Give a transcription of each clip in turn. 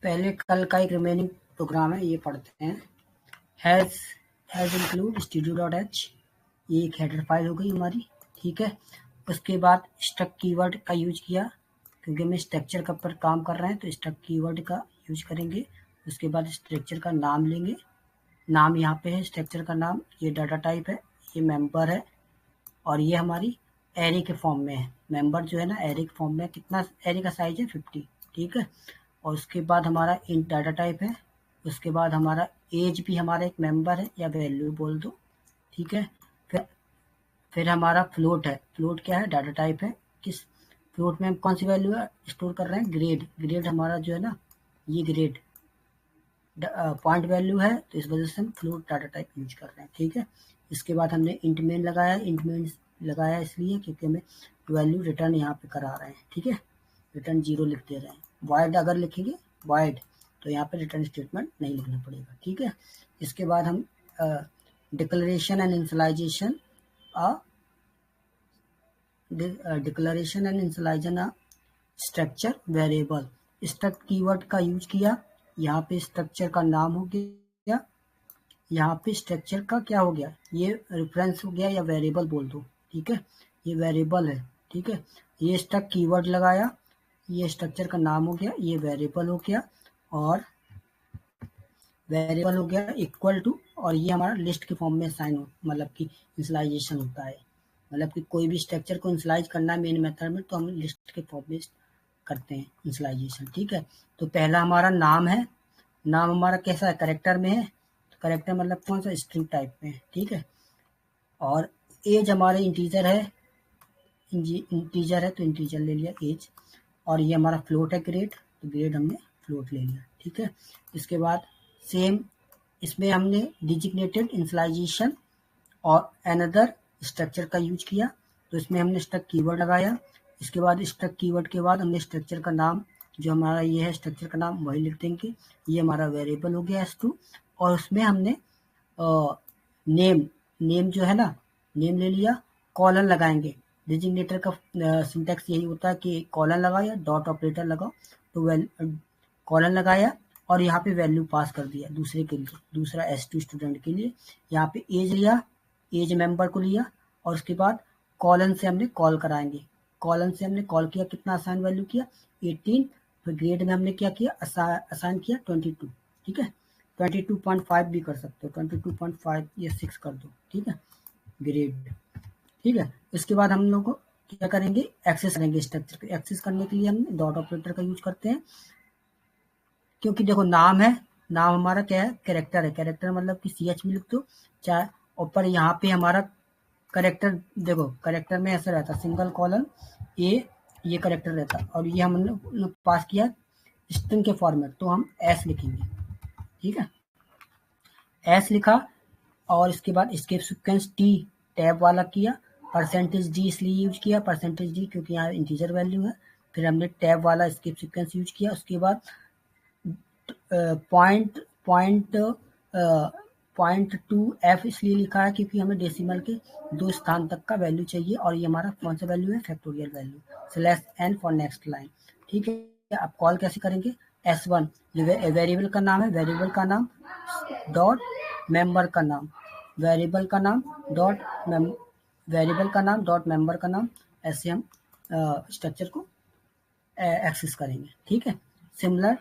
पहले कल का एक रिमेनिंग प्रोग्राम है, ये पढ़ते हैं। हैज़ इंक्लूड studio.h, ये एक हेडर फाइल हो गई हमारी, ठीक है। उसके बाद स्ट्रक्ट कीवर्ड का यूज किया, क्योंकि हम स्ट्रक्चर का पर काम कर रहे हैं तो स्ट्रक्ट कीवर्ड का यूज करेंगे। उसके बाद स्ट्रक्चर का नाम लेंगे, नाम यहाँ पे है स्ट्रक्चर का नाम, ये डाटा टाइप है, ये मेंबर है, और ये हमारी एरे के फॉर्म में है। मेंबर जो है ना एरे के फॉर्म में, कितना एरे का साइज है 50, ठीक है। और उसके बाद हमारा इंट डाटा टाइप है। उसके बाद हमारा एज भी हमारा एक मेंबर है या वैल्यू बोल दो, ठीक है। फिर हमारा फ्लोट है, फ्लोट क्या है, डाटा टाइप है। किस फ्लोट में हम कौन सी वैल्यू स्टोर कर रहे हैं, ग्रेड, ग्रेड हमारा जो है ना ये ग्रेड पॉइंट वैल्यू है, तो इस वजह से हम फ्लोट डाटा टाइप यूज कर रहे हैं, ठीक है। इसके बाद हमने इंट मेन लगाया, इंट मेन लगाया इसलिए क्योंकि हमें वैल्यू रिटर्न यहाँ पे करा रहे हैं, ठीक है, रिटर्न 0 लिख दे रहे हैं। वॉइड अगर लिखेंगे वॉइड तो यहाँ पे रिटर्न स्टेटमेंट नहीं लिखना पड़ेगा, ठीक है। इसके बाद हम declaration and initialization declaration and initialization structure variable, struct keyword का यूज किया। यहाँ पे स्ट्रक्चर का नाम हो गया, यहाँ पे स्ट्रक्चर का क्या हो गया, ये रेफरेंस हो गया या वेरिएबल बोल दो, ठीक है, ये वेरिएबल है, ठीक है। ये स्ट्रक्ट कीवर्ड लगाया, ये स्ट्रक्चर का नाम हो गया, ये वेरिएबल हो गया, और वेरिएबल हो गया इक्वल टू, और ये हमारा लिस्ट के फॉर्म में साइन हो, मतलब कि इनिशियलाइजेशन होता है, मतलब कि कोई भी स्ट्रक्चर को इनिशियलाइज करना है मेन मेथड में तो हम लिस्ट के फॉर्म में करते हैं इनिशियलाइजेशन, ठीक है। तो पहला हमारा नाम है, नाम हमारा कैसा है, कैरेक्टर में है, कैरेक्टर मतलब कौन सा, स्ट्रिंग टाइप में, ठीक है। और एज हमारे इंटीजर है, इंटीजर है तो इंटीजर ले लिया एज, और ये हमारा फ्लोट है ग्रेड, तो ग्रेड हमने फ्लोट ले लिया, ठीक है। इसके बाद सेम इसमें हमने डिजिग्नेटेड इनिशियलाइजेशन और अनदर स्ट्रक्चर का यूज किया, तो इसमें हमने स्ट्रक्ट कीवर्ड लगाया। इसके बाद स्ट्रक्ट कीवर्ड के बाद हमने स्ट्रक्चर का नाम, जो हमारा ये है स्ट्रक्चर का नाम वही लिख देंगे, ये हमारा वेरिएबल हो गया S2, और उसमें हमने नेम जो है ना, नेम ले लिया, कॉलन लगाएंगे। डिजिग्नेटर का सिंटैक्स यही होता है कि कॉलन लगाओ या डॉट ऑपरेटर लगाओ, तो कॉलन लगाया और यहाँ पे वैल्यू पास कर दिया दूसरे के लिए, दूसरा S2 स्टूडेंट के लिए। यहाँ पे एज लिया, एज मेंबर को लिया, और उसके बाद कॉलन से हमने कॉल कराएंगे, कॉलन से हमने कॉल किया, कितना असाइन वैल्यू किया 18, फिर ग्रेड में हमने क्या किया, असाइन किया 22, ठीक है। 22.5 भी कर सकते हो, 22.5 या 6 कर दो, ठीक है, ग्रेड, ठीक है। इसके बाद हम लोग क्या करेंगे, एक्सेस करेंगे स्ट्रक्चर को। एक्सेस करने के लिए हम डॉट ऑपरेटर का यूज करते हैं, क्योंकि देखो नाम है, नाम हमारा क्या है, कैरेक्टर है, कैरेक्टर मतलब कि CH में लिख दो चाहे ऊपर, यहाँ पे हमारा कैरेक्टर, देखो कैरेक्टर में ऐसा रहता सिंगल कॉलन ए, ये कैरेक्टर रहता, और ये हमने पास किया स्ट्रिंग के फॉर्मेट, तो हम S लिखेंगे, ठीक है, S लिखा। और इसके बाद एस्केप सीक्वेंस T टैब वाला किया, %D इसलिए यूज किया, %D क्योंकि यहाँ इंटीजर वैल्यू है। फिर हमने टैब वाला एस्केप सीक्वेंस यूज किया। उसके बाद पॉइंट टू F इसलिए लिखा है क्योंकि हमें डेसिमल के 2 स्थान तक का वैल्यू चाहिए, और ये हमारा कौन सा वैल्यू है, factorial value, /n for next line, ठीक है। अब कॉल कैसे करेंगे, S1 जो वेरिएबल का नाम है, वेरिएबल का नाम डॉट मेंबर का नाम, वेरिएबल का नाम डॉट मेंबर का नाम, ऐसे हम स्ट्रक्चर को एक्सेस करेंगे, ठीक है। सिमिलर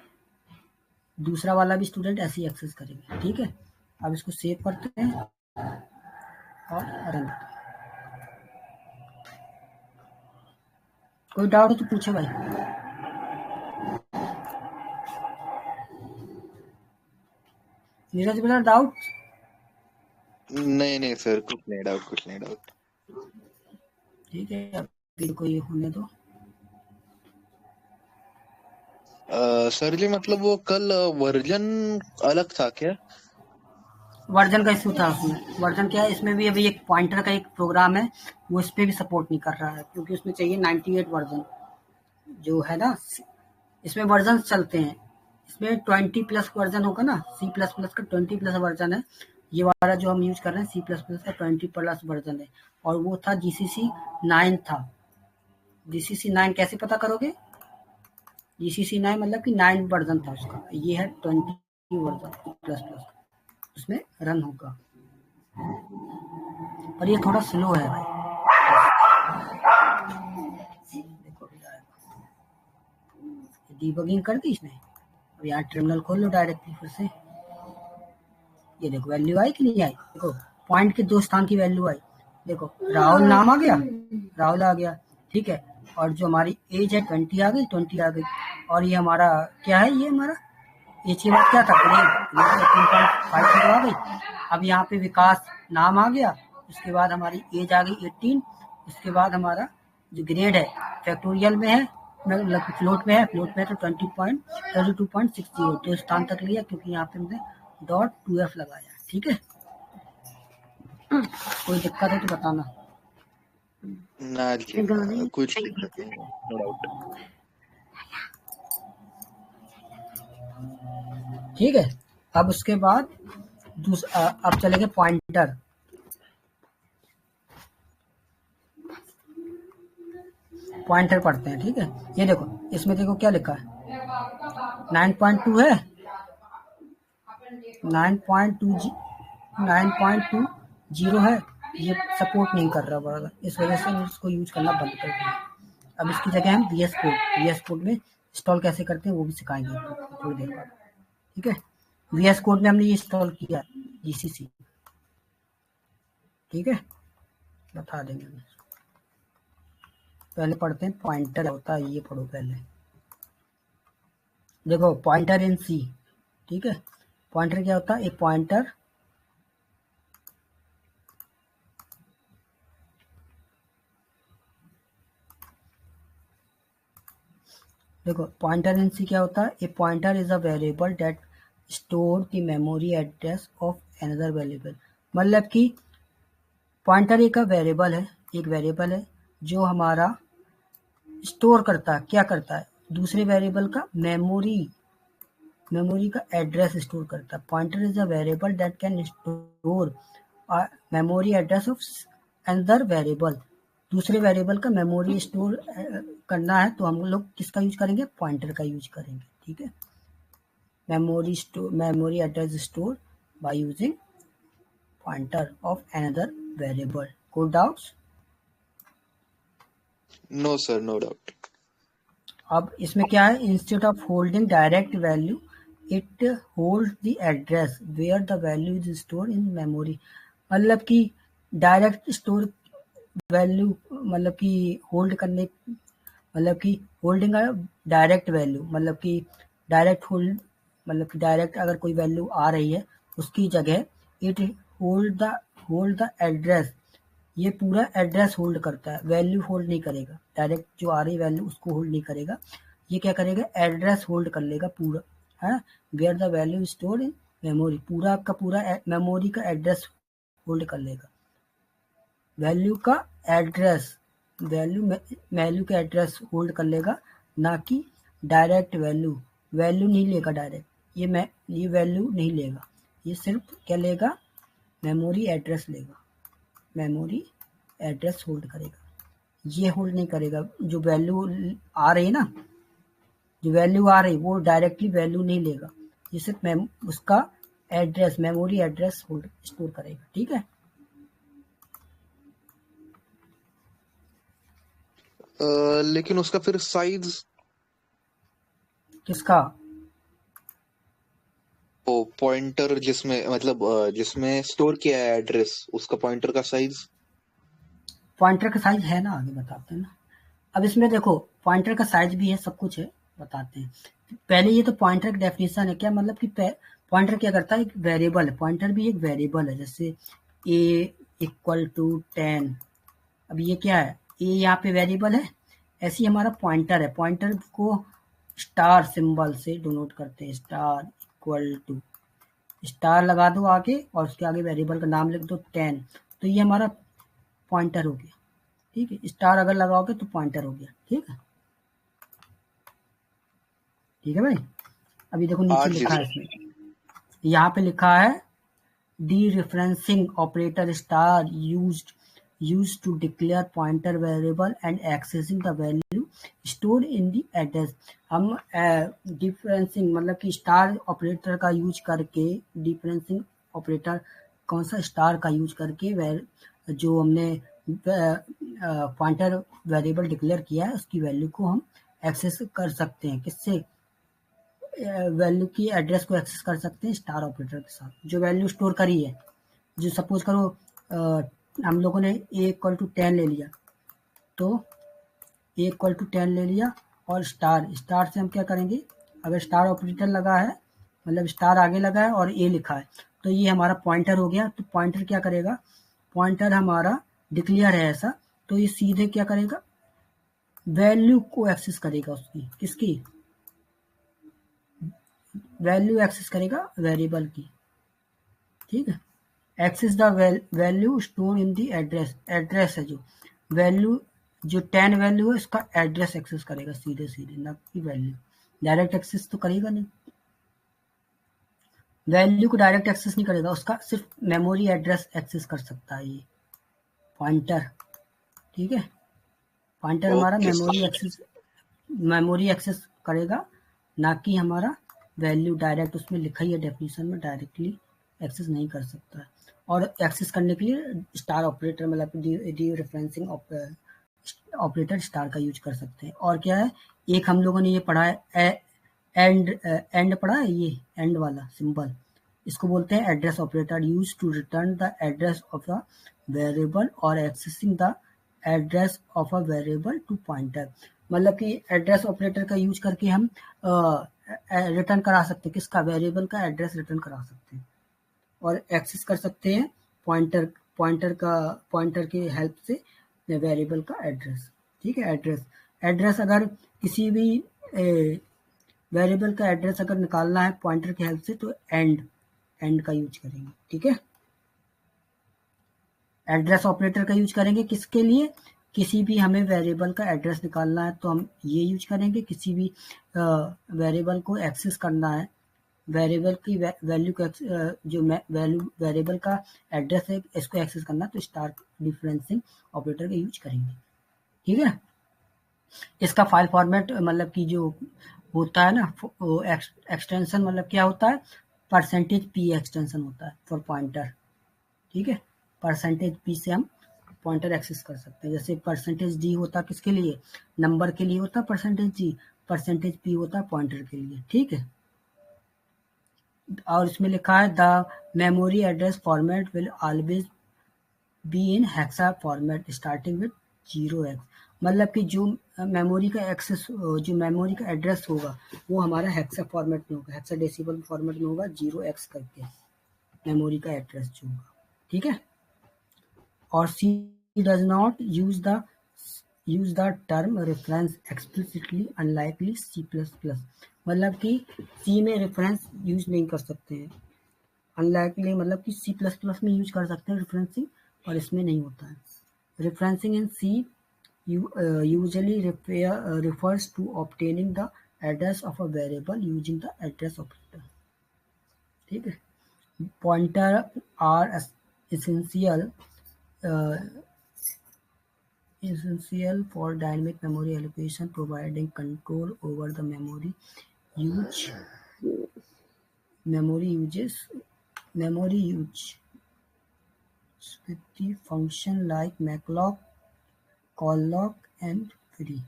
दूसरा वाला भी स्टूडेंट ऐसे ही एक्सेस करेंगे, ठीक है। अब इसको सेव करते हैं और रन। कोई डाउट है तो पूछे भाई। नीरज बोला डाउट? नहीं सर, कुछ नहीं डाउट। ठीक है, अभी कोई होने दो। सर जी मतलब वो कल वर्जन अलग था क्या? वर्जन का इशू था उसमें, वर्जन क्या है, इसमें भी अभी एक पॉइंटर का एक प्रोग्राम है, वो इस पर भी सपोर्ट नहीं कर रहा है, क्योंकि उसमें चाहिए 98 वर्जन जो है ना, इसमें वर्जन चलते हैं, इसमें 20+ वर्जन होगा ना, C++ का 20+ वर्जन है, ये वाला जो हम यूज कर रहे हैं C++ का 20+ वर्जन है, और वो था GCC 9 था। GCC 9 कैसे पता करोगे, जीसीसी 9 मतलब कि 9 वर्जन था उसका, ये है 20 वर्जन प्लस प्लस, उसमें रन होगा। पर ये थोड़ा स्लो है भाई, देखो डीबगिंग कर दी इसने। अब यहाँ टर्मिनल खोल लो डायरेक्टली फिर से, ये देखो वैल्यू आई कि नहीं आई, देखो पॉइंट के 2 स्थान की वैल्यू आई, देखो राहुल नाम आ गया, राहुल आ गया, ठीक है, और जो हमारी एज है 20 आ गई, 20 आ गई, और ये हमारा क्या है, ये हमारा एच के बाद क्या था, ग्रेड 18.5 आ गई। अब यहाँ पे विकास नाम आ गया, उसके बाद हमारी एज आ गई 18, उसके बाद हमारा जो ग्रेड है फैक्टोरियल में है, मतलब फ्लोट में है, फ्लोट में है तो 22.60 तो स्थान तक लिया, क्योंकि यहाँ पे हमने .2f लगाया, ठीक है। कोई दिक्कत है तो बताना। ना जी, कुछ दिक्कत नहीं है, नो डाउट। ठीक है, अब उसके बाद अब चलेंगे पॉइंटर। पॉइंटर पढ़ते हैं, ठीक है। ये देखो इसमें देखो क्या लिखा है, 9.2 है, 9.20 है, ये सपोर्ट नहीं कर रहा बराबर, इस वजह से हम इसको यूज करना बंद कर दिया। अब इसकी जगह हम VS कोड में इंस्टॉल कैसे करते हैं वो भी सिखाएंगे थोड़ी देर बाद, ठीक है। VS कोड में हमने ये इंस्टॉल किया GCC, ठीक है, बता देंगे। पहले पढ़ते हैं पॉइंटर होता है, ये पढ़ो पहले। देखो पॉइंटर इन C, ठीक है। पॉइंटर क्या होता है, एक पॉइंटर देखो पॉइंटर इन C क्या होता है, ए pointer is a variable that store the memory address of another variable. मतलब कि पॉइंटर एक वेरिएबल है जो हमारा स्टोर करता है, क्या करता है, दूसरे वेरिएबल का मेमोरी का एड्रेस स्टोर करता है। Pointer is a variable that can store memory address of another variable. दूसरे वेरिएबल का मेमोरी स्टोर करना है तो हम लोग किसका यूज करेंगे, पॉइंटर का यूज करेंगे, ठीक है। Memory address store by using pointer of another variable. कोई doubts? No sir, no doubt. अब इसमें क्या है, instead of holding direct value it hold the address where the value is store in memory. मतलब कि डायरेक्ट स्टोर वैल्यू, मतलब कि hold करने, मतलब कि होल्डिंग डायरेक्ट वैल्यू, मतलब कि डायरेक्ट होल्ड, मतलब कि डायरेक्ट अगर कोई वैल्यू आ रही है उसकी जगह इट होल्ड द एड्रेस, ये पूरा एड्रेस होल्ड करता है, वैल्यू होल्ड नहीं करेगा, डायरेक्ट जो आ रही वैल्यू उसको होल्ड नहीं करेगा, ये क्या करेगा, एड्रेस होल्ड कर लेगा पूरा, है where the value store in memory, पूरा का पूरा मेमोरी का एड्रेस होल्ड कर लेगा। वैल्यू का एड्रेस, वैल्यू का एड्रेस होल्ड कर लेगा, ना कि डायरेक्ट वैल्यू नहीं लेगा डायरेक्ट, ये वैल्यू नहीं लेगा, ये सिर्फ क्या लेगा, मेमोरी एड्रेस लेगा, मेमोरी एड्रेस होल्ड करेगा, ये होल्ड नहीं करेगा। जो वैल्यू आ रही है ना, जो वैल्यू आ रही वो डायरेक्टली वैल्यू नहीं लेगा, ये सिर्फ उसका address, memory address hold store करेगा, ठीक है। लेकिन उसका फिर साइज, किसका, वो पॉइंटर जिसमें मतलब जिसमें स्टोर किया है एड्रेस, उसका पॉइंटर का साइज। पॉइंटर का साइज है ना, आगे बताते हैं ना। अब इसमें देखो पॉइंटर का साइज भी है, सब कुछ है, बताते हैं। पहले ये तो पॉइंटर की डेफिनेशन है, क्या मतलब कि पॉइंटर क्या करता है, एक वेरिएबल है, पॉइंटर भी एक वेरिएबल है, जैसे a = 10। अब ये क्या है, a यहाँ पे वेरिएबल है, ऐसे ही हमारा पॉइंटर है, पॉइंटर को स्टार सिंबल से डिनोट करते हैं, = स्टार लगा दो आगे और उसके आगे वेरिएबल का नाम लिख दो 10, तो ये हमारा पॉइंटर हो गया, ठीक है। स्टार अगर लगाओगे तो पॉइंटर हो गया, ठीक है, ठीक है भाई। अभी देखो नीचे आज लिखा है, इसमें यहाँ पे लिखा है dereferencing operator star used to declare pointer variable and accessing the value store in the address. हम डिफरेंसिंग मतलब कि स्टार ऑपरेटर का यूज करके, डिफरेंसिंग ऑपरेटर कौन सा, स्टार का यूज करके जो हमने पॉइंटर वेरिएबल डिक्लेयर किया है उसकी वैल्यू को हम एक्सेस कर सकते हैं। किससे? वैल्यू की एड्रेस को एक्सेस कर सकते हैं स्टार ऑपरेटर के साथ, जो वैल्यू स्टोर करी है। जो सपोज करो हम लोगों ने a इक्वल टू 10 ले लिया, तो a इक्वल टू 10 ले लिया और स्टार से हम क्या करेंगे, अगर स्टार ऑपरेटर लगा है मतलब स्टार आगे लगा है और a लिखा है, तो ये हमारा पॉइंटर हो गया। तो पॉइंटर क्या करेगा, पॉइंटर हमारा डिक्लेयर है ऐसा, तो ये सीधे क्या करेगा, वैल्यू को एक्सेस करेगा उसकी, किसकी वैल्यू एक्सेस करेगा, वेरिएबल की। ठीक है, access the value store in the address, एड्रेस है जो वैल्यू, जो 10 वैल्यू है उसका एड्रेस एक्सेस करेगा सीधे सीधे, ना कि वैल्यू। डायरेक्ट एक्सेस तो करेगा नहीं, वैल्यू को डायरेक्ट एक्सेस नहीं करेगा, उसका सिर्फ मेमोरी एड्रेस एक्सेस कर सकता है ये पॉइंटर। ठीक है, पॉइंटर हमारा ओके मेमोरी एक्सेस करेगा, ना कि हमारा वैल्यू डायरेक्ट, उसमें लिखा ही है डेफिनेशन में, डायरेक्टली एक्सेस नहीं कर सकता है। और एक्सेस करने के लिए स्टार ऑपरेटर मतलब डी रेफरेंसिंग ऑपरेटर स्टार का यूज कर सकते हैं। और क्या है, एक हम लोगों ने ये पढ़ा है एंड पढ़ा है, ये एंड वाला सिंबल, इसको बोलते हैं address operator, use to return the address of a variable और accessing the address of a variable to pointer. मतलब कि एड्रेस ऑपरेटर का यूज करके हम रिटर्न करा सकते हैं, किसका, वेरिएबल का एड्रेस रिटर्न करा सकते हैं और एक्सेस कर सकते हैं पॉइंटर की हेल्प से वेरिएबल का एड्रेस। ठीक है, एड्रेस अगर किसी भी वेरिएबल का एड्रेस अगर निकालना है पॉइंटर की हेल्प से, तो एंड का यूज करेंगे। ठीक है, एड्रेस ऑपरेटर का यूज करेंगे किसके लिए, किसी भी हमें वेरिएबल का एड्रेस निकालना है तो हम ये यूज करेंगे, किसी भी वेरिएबल को एक्सेस करना है, वेरिएबल की वैल्यू को जो वैल्यू वेरिएबल का एड्रेस है इसको एक्सेस करना, तो स्टार डिफरेंसिंग ऑपरेटर का यूज करेंगे। ठीक है, इसका फाइल फॉर्मेट मतलब कि जो होता है ना, एक्सटेंशन मतलब क्या होता है, %p एक्सटेंशन होता है फॉर पॉइंटर। ठीक है, %p से हम पॉइंटर एक्सेस कर सकते हैं। जैसे %d होता किसके लिए, नंबर के लिए होता %g, %p होता पॉइंटर के लिए। ठीक है, और इसमें लिखा है the memory address format will always be in hexa format starting with 0x। मतलब कि जो मेमोरी का एक्सेस, जो मेमोरी का एड्रेस होगा वो हमारा हेक्सा फॉर्मेट में होगा, हेक्साडेसिमल फॉर्मेट में होगा 0x करके मेमोरी का एड्रेस जो होगा। ठीक है, और C does not use the term reference explicitly unlikely C++। मतलब कि C में रेफरेंस यूज नहीं कर सकते हैं, अनलाइकली मतलब कि C++ में यूज कर सकते हैं रेफरेंसिंग, और इसमें नहीं होता है। Referencing in C usually refers to obtaining the address of a variable using the address operator। ठीक है, pointer are essential for dynamic memory allocation, providing control over the memory use with the function like maclog, calllog and free।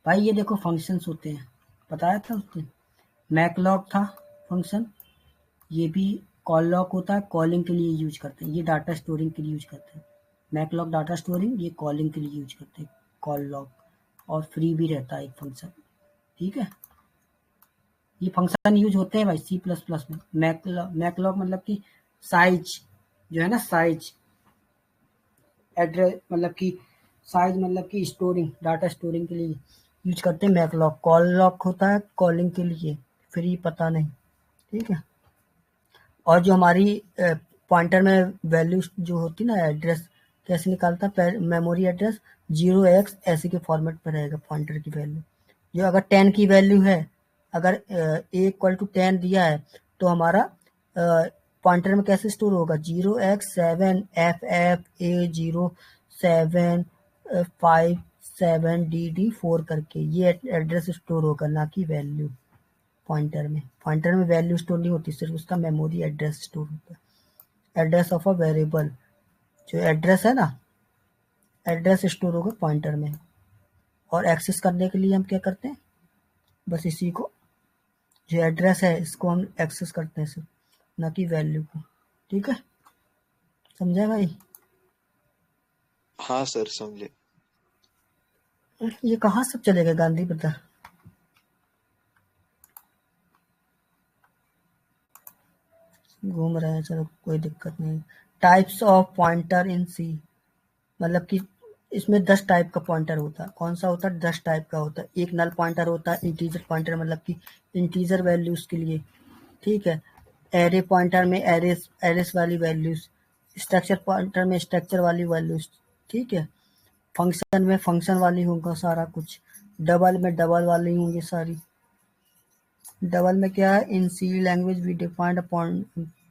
भाई ये देखो functions होते हैं, बताया था उसने, मैकलॉग था फंक्शन, ये भी कॉललॉग होता है, कॉलिंग के लिए यूज करते हैं, ये डाटा स्टोरिंग के लिए यूज करते हैं। मैकलॉग डाटा स्टोरिंग, ये कॉलिंग के लिए यूज करते हैं कॉल लॉग, और फ्री भी रहता है एक फंक्शन। ठीक है, ये फंक्शन यूज होते हैं भाई C++ में। मैकलॉग मतलब कि साइज जो है ना, साइज एड्रेस मतलब कि साइज मतलब कि स्टोरिंग, डाटा स्टोरिंग के लिए यूज करते हैं मैकलॉग। कॉल लॉग होता है कॉलिंग के लिए, फ्री पता नहीं। ठीक है, और जो हमारी पॉइंटर में वैल्यू जो होती है ना, एड्रेस कैसे निकालता है, मेमोरी एड्रेस 0x ऐसे के फॉर्मेट पर रहेगा पॉइंटर की वैल्यू। जो अगर 10 की वैल्यू है, अगर a इक्वल टू 10 दिया है, तो हमारा पॉइंटर में कैसे स्टोर होगा, 0x7ff A0756 7DD4 करके ये एड्रेस स्टोर होगा, ना कि वैल्यू पॉइंटर में। पॉइंटर में वैल्यू स्टोर नहीं होती, सिर्फ उसका मेमोरी एड्रेस स्टोर होता है। एड्रेस ऑफ अ वेरिएबल, जो एड्रेस है ना, एड्रेस स्टोर होगा पॉइंटर में। और एक्सेस करने के लिए हम क्या करते हैं, बस इसी को, जो एड्रेस है इसको हम एक्सेस करते हैं सिर्फ, ना कि वैल्यू को। ठीक है, समझे भाई? हाँ सर, समझे। ये कहाँ सब चले गए गांधी ब्रदर? घूम रहे हैं, चलो कोई दिक्कत नहीं। टाइप्स ऑफ पॉइंटर इन सी, मतलब कि इसमें 10 टाइप का पॉइंटर होता है। कौन सा होता है? 10 टाइप का होता है। एक नल पॉइंटर होता है, इंटीजर पॉइंटर मतलब कि इंटीजर वैल्यूज के लिए, ठीक है। एरे पॉइंटर में एरेस एरेस वाली वैल्यूज, स्ट्रक्चर पॉइंटर में स्ट्रक्चर वाली वैल्यूज, ठीक है। फंक्शन में फंक्शन वाली होगा सारा कुछ। डबल में डबल वाली होंगी सारी। डबल में क्या है? In C language we defined a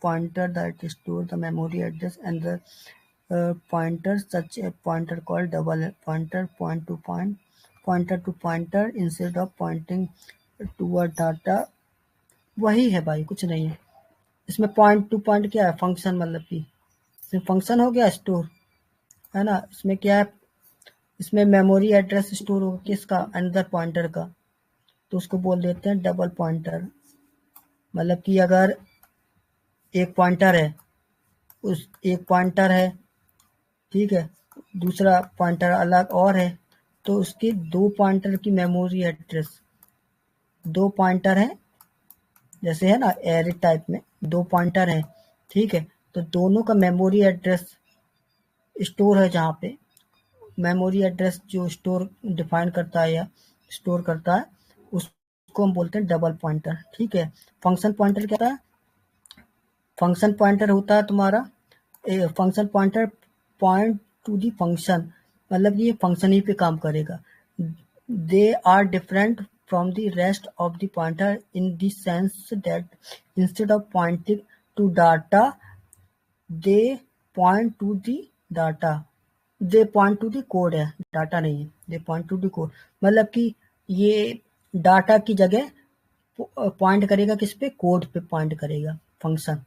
pointer that store the memory address and the pointer. Such a pointer called double pointer pointer to pointer instead of pointing to a data। वही है भाई, कुछ नहीं है इसमें। पॉइंट टू पॉइंट क्या है? Function, मतलब कि इसमें फंक्शन हो गया स्टोर, है ना। इसमें क्या है? इसमें मेमोरी एड्रेस स्टोर होगा किसका? अनदर पॉइंटर का, तो उसको बोल देते हैं डबल पॉइंटर। मतलब कि अगर एक पॉइंटर है, उस एक पॉइंटर है, ठीक है, दूसरा पॉइंटर अलग और है, तो उसके दो पॉइंटर की मेमोरी एड्रेस, दो पॉइंटर है, जैसे है ना एरे टाइप में दो पॉइंटर है, ठीक है, तो दोनों का मेमोरी एड्रेस स्टोर है, जहाँ पे मेमोरी एड्रेस जो स्टोर डिफाइन करता है या स्टोर करता है, उसको हम बोलते हैं डबल पॉइंटर, ठीक है। फंक्शन पॉइंटर क्या है? फंक्शन पॉइंटर होता है तुम्हारा, function pointer point to the function, मतलब ये फंक्शन ही पे काम करेगा। They are different from the rest of the pointer in the sense that instead of pointing to data they point to the data. They point to the code है, data नहीं है, they point to the code. मतलब कि ये data की जगह point करेगा किस पे? कोड पे पॉइंट करेगा फंक्शन,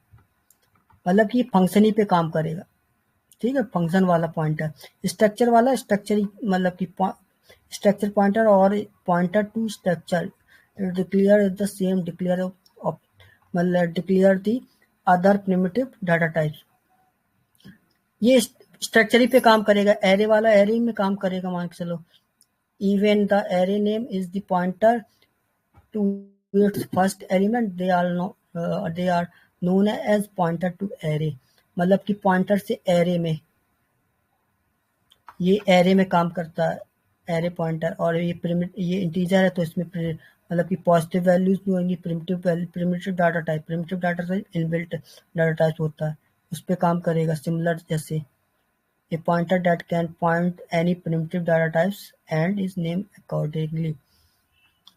मतलब कि फंक्शन ही पे काम करेगा, ठीक है। फंक्शन वाला पॉइंटर। स्ट्रक्चर वाला स्ट्रक्चर ही, मतलब कि स्ट्रक्चर पॉइंटर और pointer to structure declare the same declare of, मतलब declare the other primitive data types. ये स्ट्रक्चर ही पे काम करेगा। एरे वाला एरे में काम करेगा, मान के चलो। Even the array name is the pointer to its first element, they are known as pointer to array। मतलब कि पॉइंटर से एरे में, ये एरे में काम करता है, एरे पॉइंटर। और ये इंटीजर है, तो इसमें मतलब कि पॉजिटिव वैल्यूज भी होंगी। Primitive data type, primitive data type inbuilt data type होता है, उस पर काम करेगा। सिमिलर जैसे ए pointer that can point any primitive data types and is name accordingly,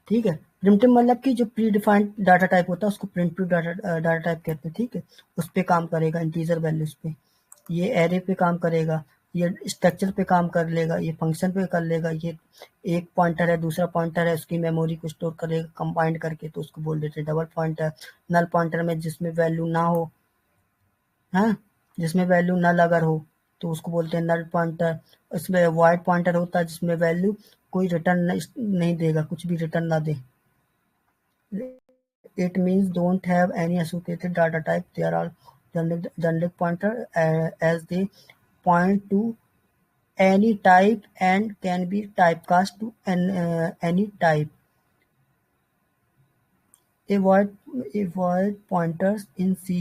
ठीक है। प्रिमिटिव मतलब कि जो प्री डिफाइंड डाटा टाइप होता है उसको प्रिमिटिव डाटा टाइप कहते हैं, ठीक है। उस पर काम करेगा, इंटीजर वैल्यूज पे। ये एरे पे काम करेगा, ये स्ट्रक्चर पे काम कर लेगा, ये फंक्शन पे कर लेगा। ये एक पॉइंटर है, दूसरा पॉइंटर है, उसकी मेमोरी को स्टोर करेगा कंबाइंड करके, तो उसको बोल देते हैं डबल पॉइंटर। नल पॉइंटर में जिसमें वैल्यू ना हो, हाँ, जिसमें वैल्यू नल अगर हो तो उसको बोलते हैं नल पॉइंटर। इसमें वाइड पॉइंटर होता है जिसमें वैल्यू कोई रिटर्न नहीं देगा, कुछ भी रिटर्न ना दे। It means don't have any associated data type. There are generic pointer as they point to any type and can be typecast to any type. Avoid avoid pointers in C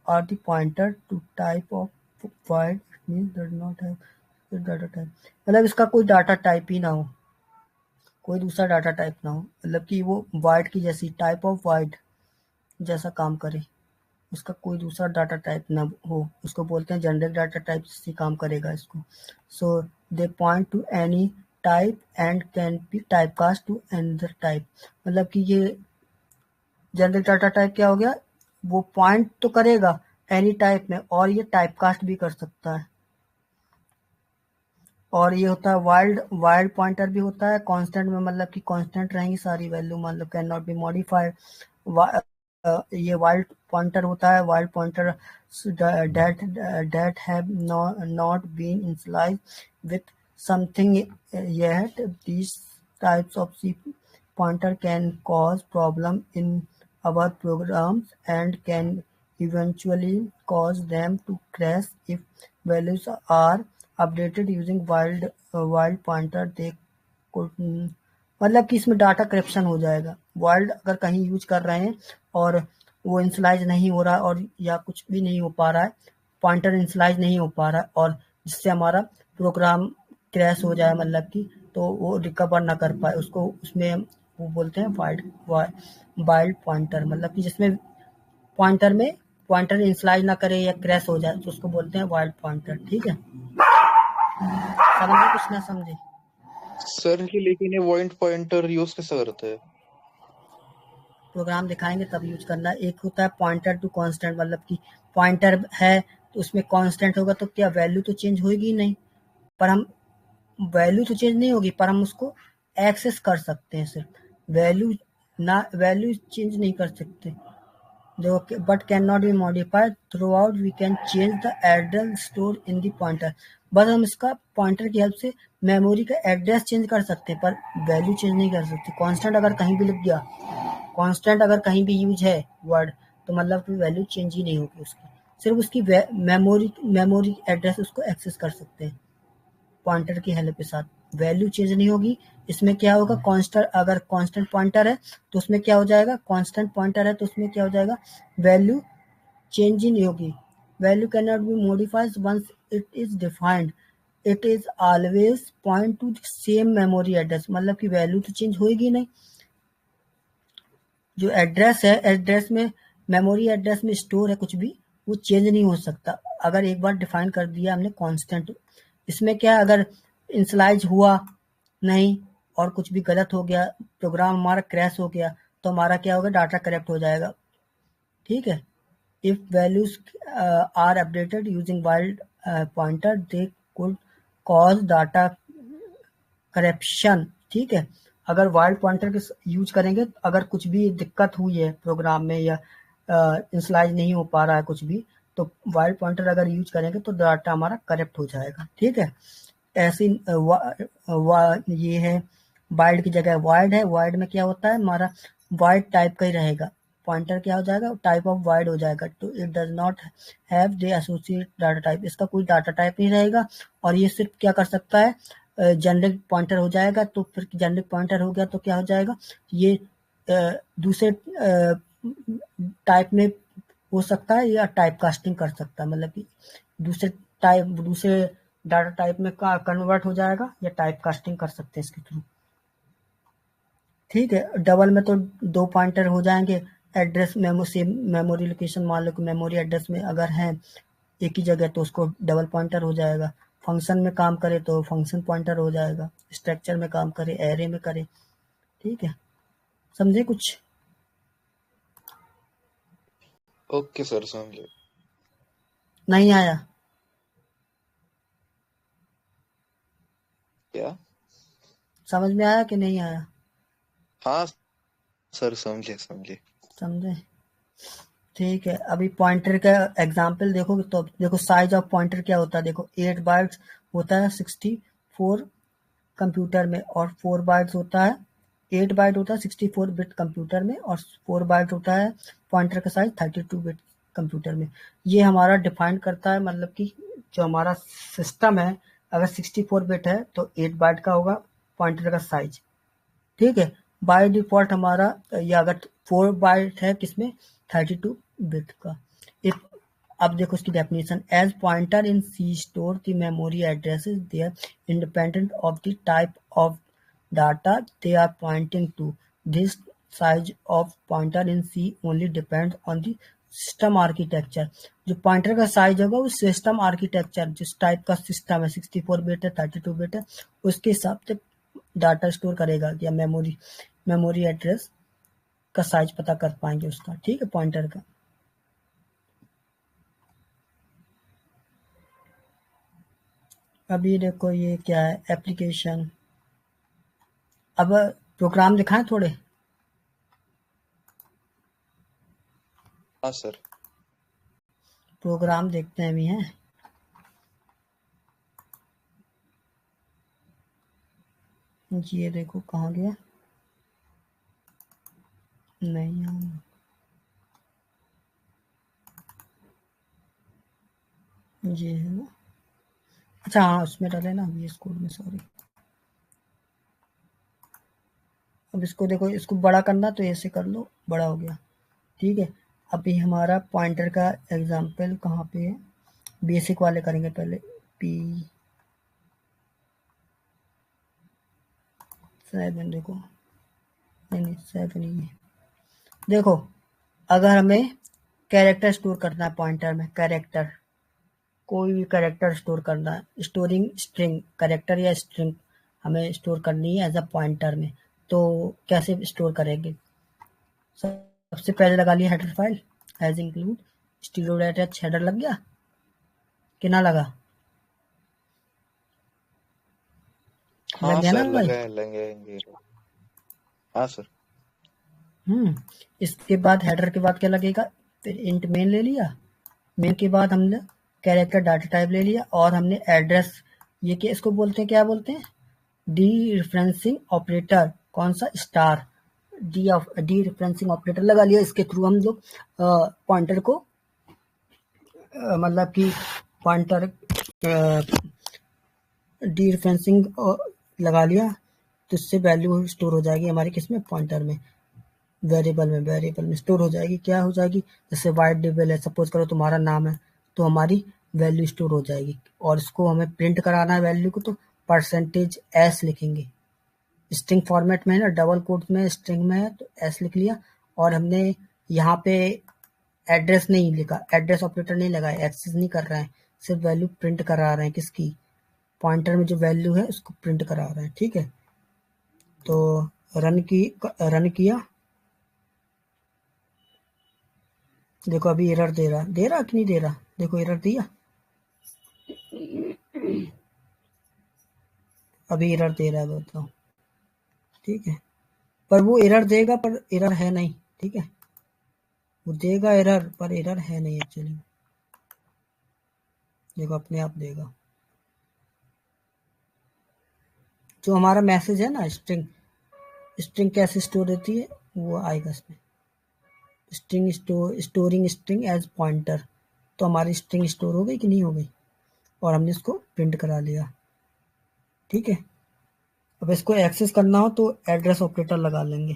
are the pointer to type of void. It means does not have the data type। मतलब इसका कोई data type ही ना हो, कोई दूसरा data type ना हो, मतलब कि वो वाइड की जैसी, टाइप ऑफ वाइड जैसा काम करे, उसका कोई दूसरा डाटा टाइप ना हो, उसको बोलते हैं जेनेरिक डाटा टाइप से काम करेगा इसको। So they point to any type and can be typecast to another type. मतलब कि ये जेनेरिक डाटा टाइप क्या हो गया? वो पॉइंट तो करेगा एनी टाइप में, और ये टाइपकास्ट भी कर सकता है। और ये होता है वाइल्ड वाइल्ड पॉइंटर भी होता है कांस्टेंट में, मतलब कि कांस्टेंट रहेंगी सारी वैल्यू, मतलब कैन नॉट बी मॉडिफाइड। ये वाइल्ड पॉइंटर होता है, wild pointer that that have not been initialized with something yet. These types of C pointer can cause problem in our programs and can eventually cause them to crash if values are updated using wild pointer. They could मतलब कि इसमें data corruption हो जाएगा। World अगर कहीं use कर रहे हैं और वो इंसलाइज नहीं हो रहा है, और या कुछ भी नहीं हो पा रहा है, पॉइंटर इंसलाइज नहीं हो पा रहा है, और जिससे हमारा प्रोग्राम क्रैश हो जाए, मतलब कि तो वो रिकवर ना कर पाए उसको, उसमें वो बोलते हैं वाइल्ड पॉइंटर, मतलब कि जिसमें पॉइंटर में पॉइंटर इंसलाइज ना करे या क्रैश हो जाए तो उसको बोलते हैं वाइल्ड पॉइंटर। ठीक है, समझे कुछ ना समझे? सर जी लेकिन ये वॉइड पॉइंटर यूज कैसे करते हैं? प्रोग्राम दिखाएंगे तब यूज करना। एक होता है पॉइंटर टू कांस्टेंट, मतलब कि पॉइंटर है तो उसमें कांस्टेंट होगा तो क्या वैल्यू तो चेंज होगी ही नहीं, पर हम वैल्यू तो चेंज नहीं होगी पर हम उसको एक्सेस कर सकते हैं सिर्फ, वैल्यू ना वैल्यू चेंज नहीं कर सकते। जो but can not be modified throughout, we can change the address store in the pointer. बस हम इसका पॉइंटर की हेल्प से मेमोरी का एड्रेस चेंज कर सकते हैं पर वैल्यू चेंज नहीं कर सकते। कांस्टेंट अगर कहीं भी लिख गया, कांस्टेंट अगर कहीं भी यूज है वर्ड, तो मतलब कि वैल्यू चेंज ही नहीं होगी उसकी, सिर्फ उसकी मेमोरी एड्रेस उसको एक्सेस कर सकते हैं पॉइंटर की हेल्प के साथ, वैल्यू चेंज नहीं होगी। इसमें क्या होगा, कांस्टेंट अगर कांस्टेंट पॉइंटर है तो उसमें क्या हो जाएगा, कांस्टेंट पॉइंटर है तो उसमें क्या हो जाएगा, वैल्यू चेंज ही नहीं होगी। Value can not be modified once it is defined, it is always point to same memory address, मतलब कि वैल्यू तो चेंज होगी नहीं। जो एड्रेस है, एड्रेस में मेमोरी एड्रेस में स्टोर है कुछ भी, वो चेंज नहीं हो सकता अगर एक बार डिफाइन कर दिया हमने कांस्टेंट। इसमें क्या है, अगर इंसलाइज हुआ नहीं और कुछ भी गलत हो गया, प्रोग्राम हमारा क्रैश हो गया, तो हमारा क्या होगा, डाटा करप्ट हो जाएगा। ठीक है, if values are updated using wild pointer they could cause data corruption. ठीक है, अगर वाइल्ड पॉइंटर के यूज करेंगे, अगर कुछ भी दिक्कत हुई है प्रोग्राम में या इंसलाइज नहीं हो पा रहा है कुछ भी, तो वाइल्ड पॉइंटर अगर यूज करेंगे तो डाटा हमारा करप्ट हो जाएगा। ठीक है, ऐसी ये है, वाइल्ड की जगह वाइड है, वाइड में क्या होता है हमारा, वाइड टाइप का ही रहेगा, पॉइंटर क्या हो जाएगा, टाइप ऑफ वाइड हो जाएगा, तो it does not have the associate data type, इसका कोई डाटा टाइप नहीं रहेगा। और ये सिर्फ क्या कर सकता है, जेनरिक पॉइंटर हो जाएगा। तो फिर जेनरिक पॉइंटर हो गया तो क्या हो जाएगा, ये दूसरे टाइप में हो सकता है या टाइप कास्टिंग कर सकता है, मतलब कि दूसरे डाटा टाइप में कन्वर्ट हो जाएगा या टाइप कास्टिंग कर सकते हैं इसके थ्रू। ठीक है, डबल में तो दो पॉइंटर हो जाएंगे, एड्रेस मेमोरी लोकेशन मान लो कि मेमोरी एड्रेस में अगर है एक ही जगह तो उसको डबल पॉइंटर हो जाएगा, फंक्शन में काम करे तो फंक्शन पॉइंटर हो जाएगा, स्ट्रक्चर में काम करे, एरे में करे। ठीक है, समझे कुछ? ओके सर समझे। नहीं आया? क्या? समझ में आया कि नहीं आया? हाँ सर समझे समझे। समझे? ठीक है, अभी पॉइंटर का एग्जाम्पल देखो तो देखो, साइज ऑफ पॉइंटर क्या होता है, देखो 8 बाइट्स होता है 64 कंप्यूटर में, और 4 बाइट्स होता है, 8 बाइट होता है 64 बिट कंप्यूटर में, और 4 बाइट होता है पॉइंटर का साइज 32 बिट कंप्यूटर में। ये हमारा डिफाइन करता है, मतलब कि जो हमारा सिस्टम है, अगर 64 बिट है तो 8 बाइट का होगा पॉइंटर का साइज। ठीक है, बाय डिफॉल्ट हमारा, या अगर 4 बाइट है किसमें, 32 बिट का। इफ अब देखो इसकी definition, as pointer in C store the memory addresses they're independent of the type of data they are pointing to. This size of pointer in C only depends on the system architecture. जो pointer का size होगा वो system architecture, जिस type का system है, 64 bit है 32 bit है, उसके हिसाब से डाटा स्टोर करेगा, या मेमोरी एड्रेस का साइज पता कर पाएंगे उसका। ठीक है, पॉइंटर का। अभी देखो ये क्या है, एप्लीकेशन। अब प्रोग्राम दिखाएं थोड़े। हाँ सर। प्रोग्राम देखते हैं अभी हैं। ये देखो कहाँ गया, नहीं यहाँ, ये है ना। अच्छा हाँ उसमें डाले ना VS कोड में, सॉरी। अब इसको देखो, इसको बड़ा करना तो ऐसे कर लो, बड़ा हो गया। ठीक है, अभी हमारा पॉइंटर का एग्जाम्पल कहाँ पे है, बेसिक वाले करेंगे पहले। P7 देखो, नहीं नहीं 7 ही है। देखो अगर हमें कैरेक्टर स्टोर करना है पॉइंटर में, कैरेक्टर, कोई भी कैरेक्टर स्टोर करना है, स्टोरिंग स्ट्रिंग, कैरेक्टर या स्ट्रिंग हमें स्टोर करनी है एज अ पॉइंटर में, तो कैसे स्टोर करेंगे। सबसे पहले लगा लिया header file as include stdio header, लग गया कि ना लगा, लग हाँ गया ना सर, भाई। लगा लगेंगे। हाँ सर। इसके बाद हेडर के बाद क्या लगेगा, फिर इंट मेन ले लिया, मेन के बाद हमने कैरेक्टर डाटा टाइप ले लिया, और हमने एड्रेस, ये क्या इसको बोलते हैं, क्या बोलते हैं, डी रेफरेंसिंग ऑपरेटर, कौन सा, स्टार, डी रेफरेंसिंग ऑपरेटर लगा लिया। इसके थ्रू हम लोग पॉइंटर को मतलब कि पॉइंटर डी रेफरेंसिंग लगा लिया, तो इससे वैल्यू स्टोर हो जाएगी हमारे किसमें, पॉइंटर में, वेरिएबल में स्टोर हो जाएगी। क्या हो जाएगी, जैसे वाइट टेबल है, सपोज करो तुम्हारा नाम है, तो हमारी वैल्यू स्टोर हो जाएगी। और इसको हमें प्रिंट कराना है वैल्यू को, तो %s लिखेंगे, स्ट्रिंग फॉर्मेट में है ना, डबल कोट में स्ट्रिंग में है, तो s लिख लिया। और हमने यहाँ पे एड्रेस नहीं लिखा, एड्रेस ऑपरेटर नहीं लगाया, एक्सेस नहीं कर रहे हैं, सिर्फ वैल्यू प्रिंट करा रहे हैं, किसकी, पॉइंटर में जो वैल्यू है उसको प्रिंट करा रहे हैं। ठीक है, तो रन किया, देखो अभी एरर दे रहा कि नहीं दे रहा, देखो एरर दिया, अभी एरर दे रहा है, बताओ। ठीक है, पर वो एरर देगा, पर एरर है नहीं। ठीक है, वो देगा एरर, पर एरर है नहीं एक्चुअली, देखो अपने आप देगा। जो हमारा मैसेज है ना, स्ट्रिंग, स्ट्रिंग कैसे स्टोर होती है, वो आएगा इसमें, स्टोरिंग स्ट्रिंग एज पॉइंटर, तो हमारी स्ट्रिंग स्टोर हो गई कि नहीं हो गई, और हमने इसको प्रिंट करा लिया। ठीक है, अब इसको एक्सेस करना हो तो एड्रेस ऑपरेटर लगा लेंगे,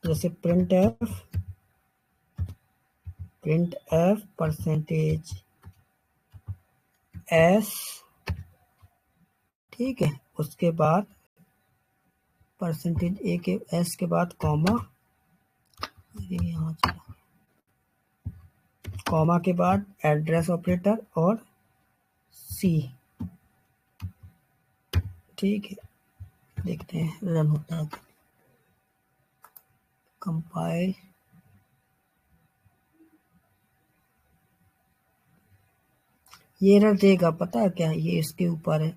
जैसे प्रिंट एफ %s। ठीक है, उसके बाद %a के s के बाद कॉमा, यहाँ चला, कॉमा के बाद एड्रेस ऑपरेटर और c। ठीक है, देखते हैं रन होता है, कंपाइल, ये एरर देगा, पता है क्या, ये इसके ऊपर है,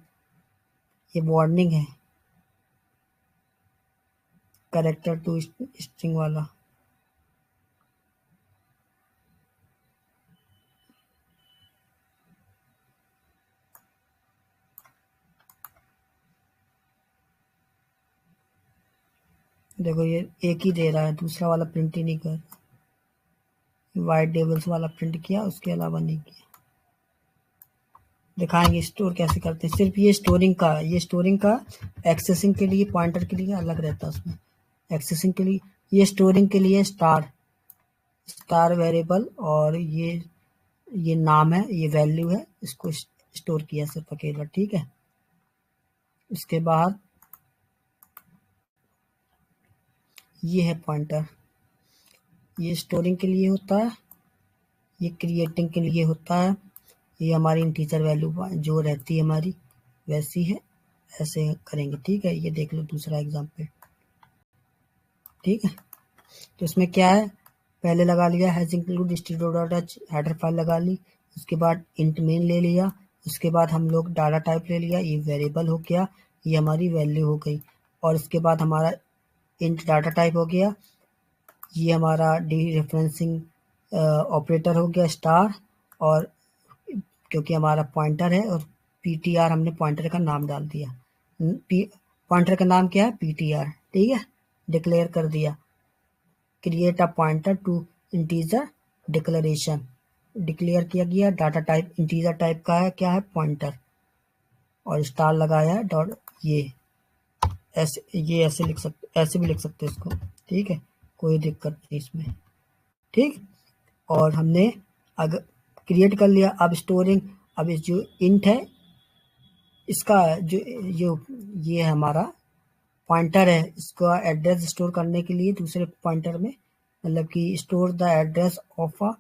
ये वार्निंग है, कैरेक्टर टू स्ट्रिंग वाला। देखो ये एक ही दे रहा है, दूसरा वाला प्रिंट ही नहीं कर, वाइट टेबल्स वाला प्रिंट किया, उसके अलावा नहीं किया। दिखाएंगे स्टोर कैसे करते हैं, सिर्फ ये स्टोरिंग का एक्सेसिंग के लिए, पॉइंटर के लिए अलग रहता है उसमें, एक्सेसिंग के लिए, ये स्टोरिंग के लिए स्टार वेरिएबल, और ये नाम है, ये वैल्यू है, इसको स्टोर किया सिर्फ अकेला। ठीक है, इसके बाद ये है पॉइंटर, ये स्टोरिंग के लिए होता है, ये क्रिएटिंग के लिए होता है, ये हमारी इंटीजर वैल्यू जो रहती है हमारी वैसी है, ऐसे करेंगे। ठीक है, ये देख लो दूसरा एग्जाम्पल। ठीक है, तो इसमें क्या है, पहले लगा लिया has include stereo dot header file लगा ली, उसके बाद इंट मेन ले लिया, उसके बाद हम लोग डाटा टाइप ले लिया, ये वेरिएबल हो गया, ये हमारी वैल्यू हो गई। और इसके बाद हमारा इंट डाटा टाइप हो गया, ये हमारा डी रेफरेंसिंग ऑपरेटर हो गया स्टार, और क्योंकि हमारा पॉइंटर है, और पीटीआर हमने पॉइंटर का नाम डाल दिया। पॉइंटर का नाम क्या है? पीटीआर। ठीक है, डिक्लेयर कर दिया। Create a pointer to integer declaration, declare किया गया। डाटा टाइप इंटीजर टाइप का है, क्या है? पॉइंटर। और स्टार लगाया है डॉट, ये ऐसे लिख सकते, ऐसे भी लिख सकते हैं इसको। ठीक है, कोई दिक्कत नहीं इसमें। ठीक, और हमने अगर क्रिएट कर लिया, अब स्टोरिंग, अब इस जो इंट है इसका जो ये है हमारा पॉइंटर है, इसका एड्रेस स्टोर करने के लिए दूसरे पॉइंटर में, मतलब कि store the address of a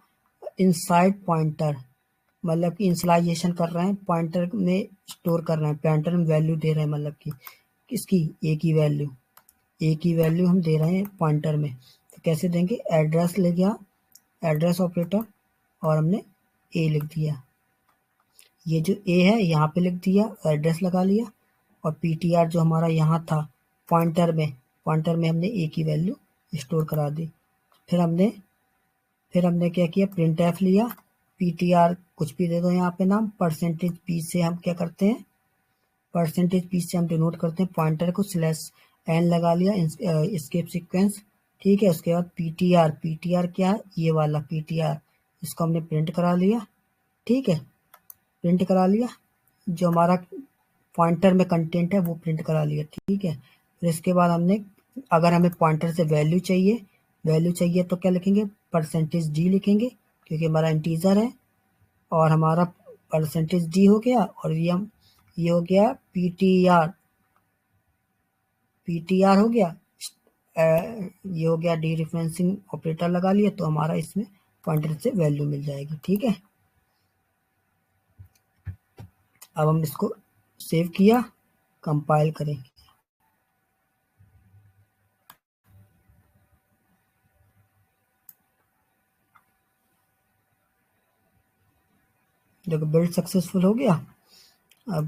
inside pointer, मतलब कि इनिशियलाइजेशन कर रहे हैं, पॉइंटर में स्टोर कर रहे हैं, पॉइंटर में वैल्यू दे रहे हैं, मतलब कि किसकी? ए की वैल्यू हम दे रहे हैं पॉइंटर में। तो कैसे देंगे? एड्रेस ले गया, एड्रेस ऑपरेटर, और हमने ए लिख दिया। ये जो ए है यहाँ पे लिख दिया, एड्रेस लगा लिया, और पीटीआर जो हमारा यहाँ था पॉइंटर में हमने ए की वैल्यू स्टोर करा दी। फिर हमने क्या किया? प्रिंट एफ लिया, पीटीआर कुछ भी दे दो यहाँ पे नाम, परसेंटेज पी से हम क्या करते हैं? परसेंटेज पी से हम डिनोट करते हैं पॉइंटर को, स्लैश एन लगा लिया, एस्केप सीक्वेंस। ठीक है, उसके बाद पीटीआर क्या है? ये वाला पीटीआर, इसको हमने प्रिंट करा लिया। ठीक है, प्रिंट करा लिया, जो हमारा पॉइंटर में कंटेंट है वो प्रिंट करा लिया। ठीक है, फिर इसके बाद हमने, अगर हमें पॉइंटर से वैल्यू चाहिए तो क्या लिखेंगे? परसेंटेज डी लिखेंगे, क्योंकि हमारा इंटीजर है, और हमारा परसेंटेज डी हो गया, और ये हो गया पीटीआर हो गया। ये हो गया, डी रेफरेंसिंग ऑपरेटर लगा लिया, तो हमारा इसमें पॉइंटर से वैल्यू मिल जाएगी। ठीक है, अब हम इसको सेव किया, कंपाइल करेंगे। देखो बिल्ड सक्सेसफुल हो गया। अब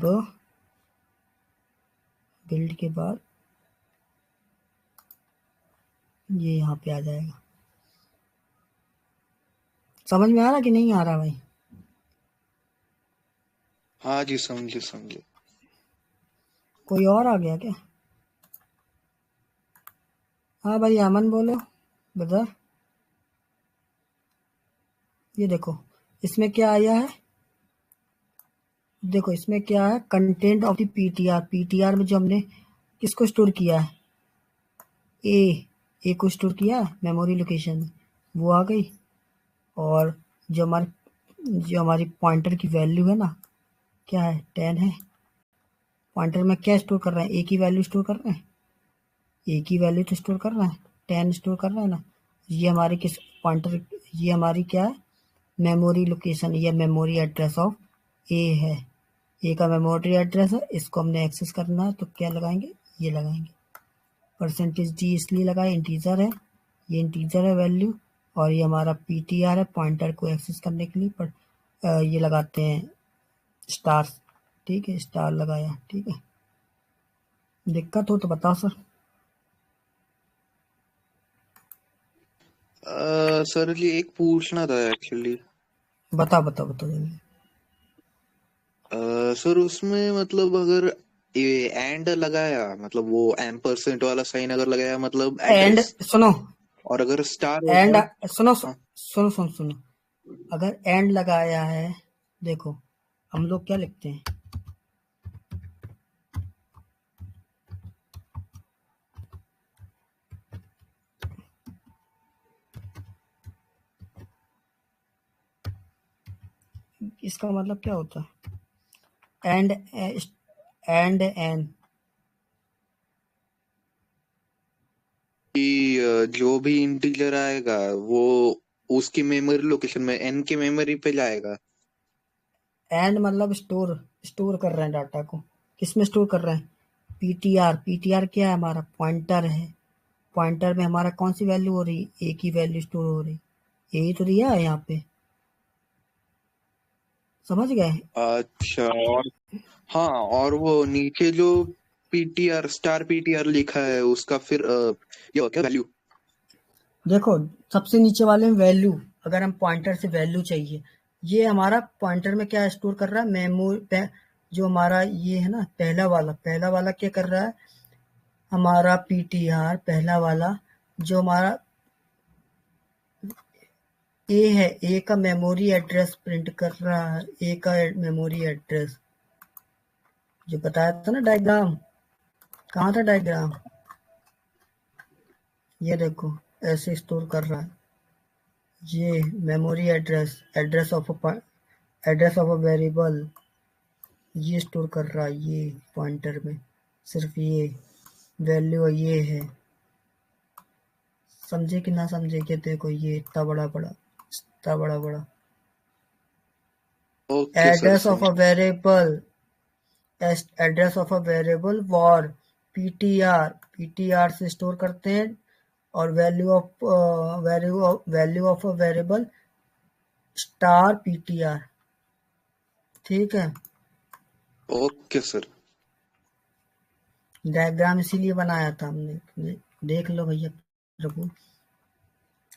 बिल्ड के बाद ये यहाँ पे आ जाएगा। समझ में आ रहा कि नहीं आ रहा भाई? हाँ जी, समझे समझे। कोई और आ गया क्या? हाँ भाई, अमन बोलो ब्रदर। ये देखो इसमें क्या आया है, देखो इसमें क्या है? कंटेंट ऑफ द पीटीआर में जो हमने किसको स्टोर किया है? ए को स्टोर किया है मेमोरी लोकेशन में, वो आ गई। और जो हमारी पॉइंटर की वैल्यू है ना, क्या है? 10 है। पॉइंटर में क्या स्टोर कर रहे हैं? ए की वैल्यू स्टोर कर रहे हैं, ए की वैल्यू तो स्टोर कर रहा है, 10 स्टोर कर रहा है ना। ये हमारी किस पॉइंटर, ये हमारी क्या है? मेमोरी लोकेशन या मेमोरी एड्रेस ऑफ ए है। ए का मेमोरी एड्रेस है, इसको हमने एक्सेस करना है, तो क्या लगाएंगे? ये लगाएंगे। परसेंटेज डी इसलिए लगाए, इंटीजर है, ये इंटीजर है वैल्यू, और ये हमारा पीटीआर है पॉइंटर को एक्सेस करने के लिए। पर ये लगाते हैं स्टार। ठीक है, स्टार लगाया। ठीक है, दिक्कत हो तो बताओ सर। सर जी एक पूछना था एक्चुअली। बताओ जल्दी। सर उसमें मतलब अगर ये एंड लगाया, मतलब वो एम्परसेंट वाला साइन अगर लगाया, मतलब एंड एड्रेस, सुनो, और अगर स्टार एंड होता। सुनो हाँ सुनो, अगर एंड लगाया है, देखो हम लोग क्या लिखते हैं? इसका मतलब क्या होता है? एंड कि जो भी इंटीजर आएगा वो उसकी मेमोरी लोकेशन में एन की मेमोरी पे जाएगा। एंड मतलब स्टोर कर रहे हैं डाटा को, किसमें स्टोर कर रहे हैं? पीटीआर क्या है? हमारा पॉइंटर है, पॉइंटर में हमारा कौन सी वैल्यू हो रही? ए की वैल्यू स्टोर हो रही, यही तो दिया है यहाँ पे। समझ गए? अच्छा। और हाँ, और वो नीचे जो पीटीआर स्टार पीटीआर लिखा है उसका फिर ये क्या वैल्यू? देखो, सबसे नीचे वाले में वैल्यू, अगर हम पॉइंटर से वैल्यू चाहिए, ये हमारा पॉइंटर में क्या स्टोर कर रहा है, मेमोरी। जो हमारा ये है ना, पहला वाला क्या कर रहा है, हमारा पीटीआर पहला वाला, जो हमारा ए है, ए का मेमोरी एड्रेस प्रिंट कर रहा है, ए का मेमोरी एड्रेस, जो बताया था ना डायग्राम। कहाँ था डायग्राम? ये देखो, ऐसे स्टोर कर रहा है। ये memory address, address of a variable, ये स्टोर कर रहा है ये पॉइंटर में, सिर्फ ये वैल्यू ये है। समझे कि ना समझे? कि देखो ये इतना बड़ा बड़ा, इतना बड़ा बड़ा okay sir, address of a समझ। Variable, address of a variable var PTR से स्टोर करते हैं, और value of a variable star PTR. ठीक है, ओके सर। डायग्राम इसीलिए बनाया था हमने। देख लो भैया प्रभु,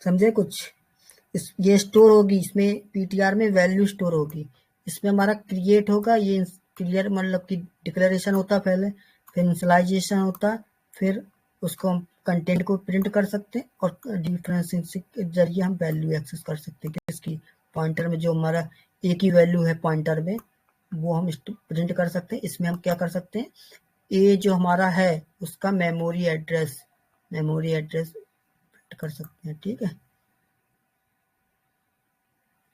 समझे कुछ? ये स्टोर होगी इसमें, पीटीआर में वैल्यू स्टोर होगी। इसमें हमारा क्रिएट होगा, ये क्लियर मतलब कि डिक्लेरेशन होता पहले, फिर इनिशियलाइजेशन होता, फिर उसको हम कंटेंट को प्रिंट कर सकते हैं, और डिफरेंशिएशन के जरिए हम वैल्यू एक्सेस कर सकते हैं। किसकी? पॉइंटर में जो हमारा एक ही वैल्यू है पॉइंटर में, वो हम प्रिंट कर सकते हैं। इसमें हम क्या कर सकते हैं, ए जो हमारा है उसका मेमोरी एड्रेस प्रिंट कर सकते हैं। ठीक है,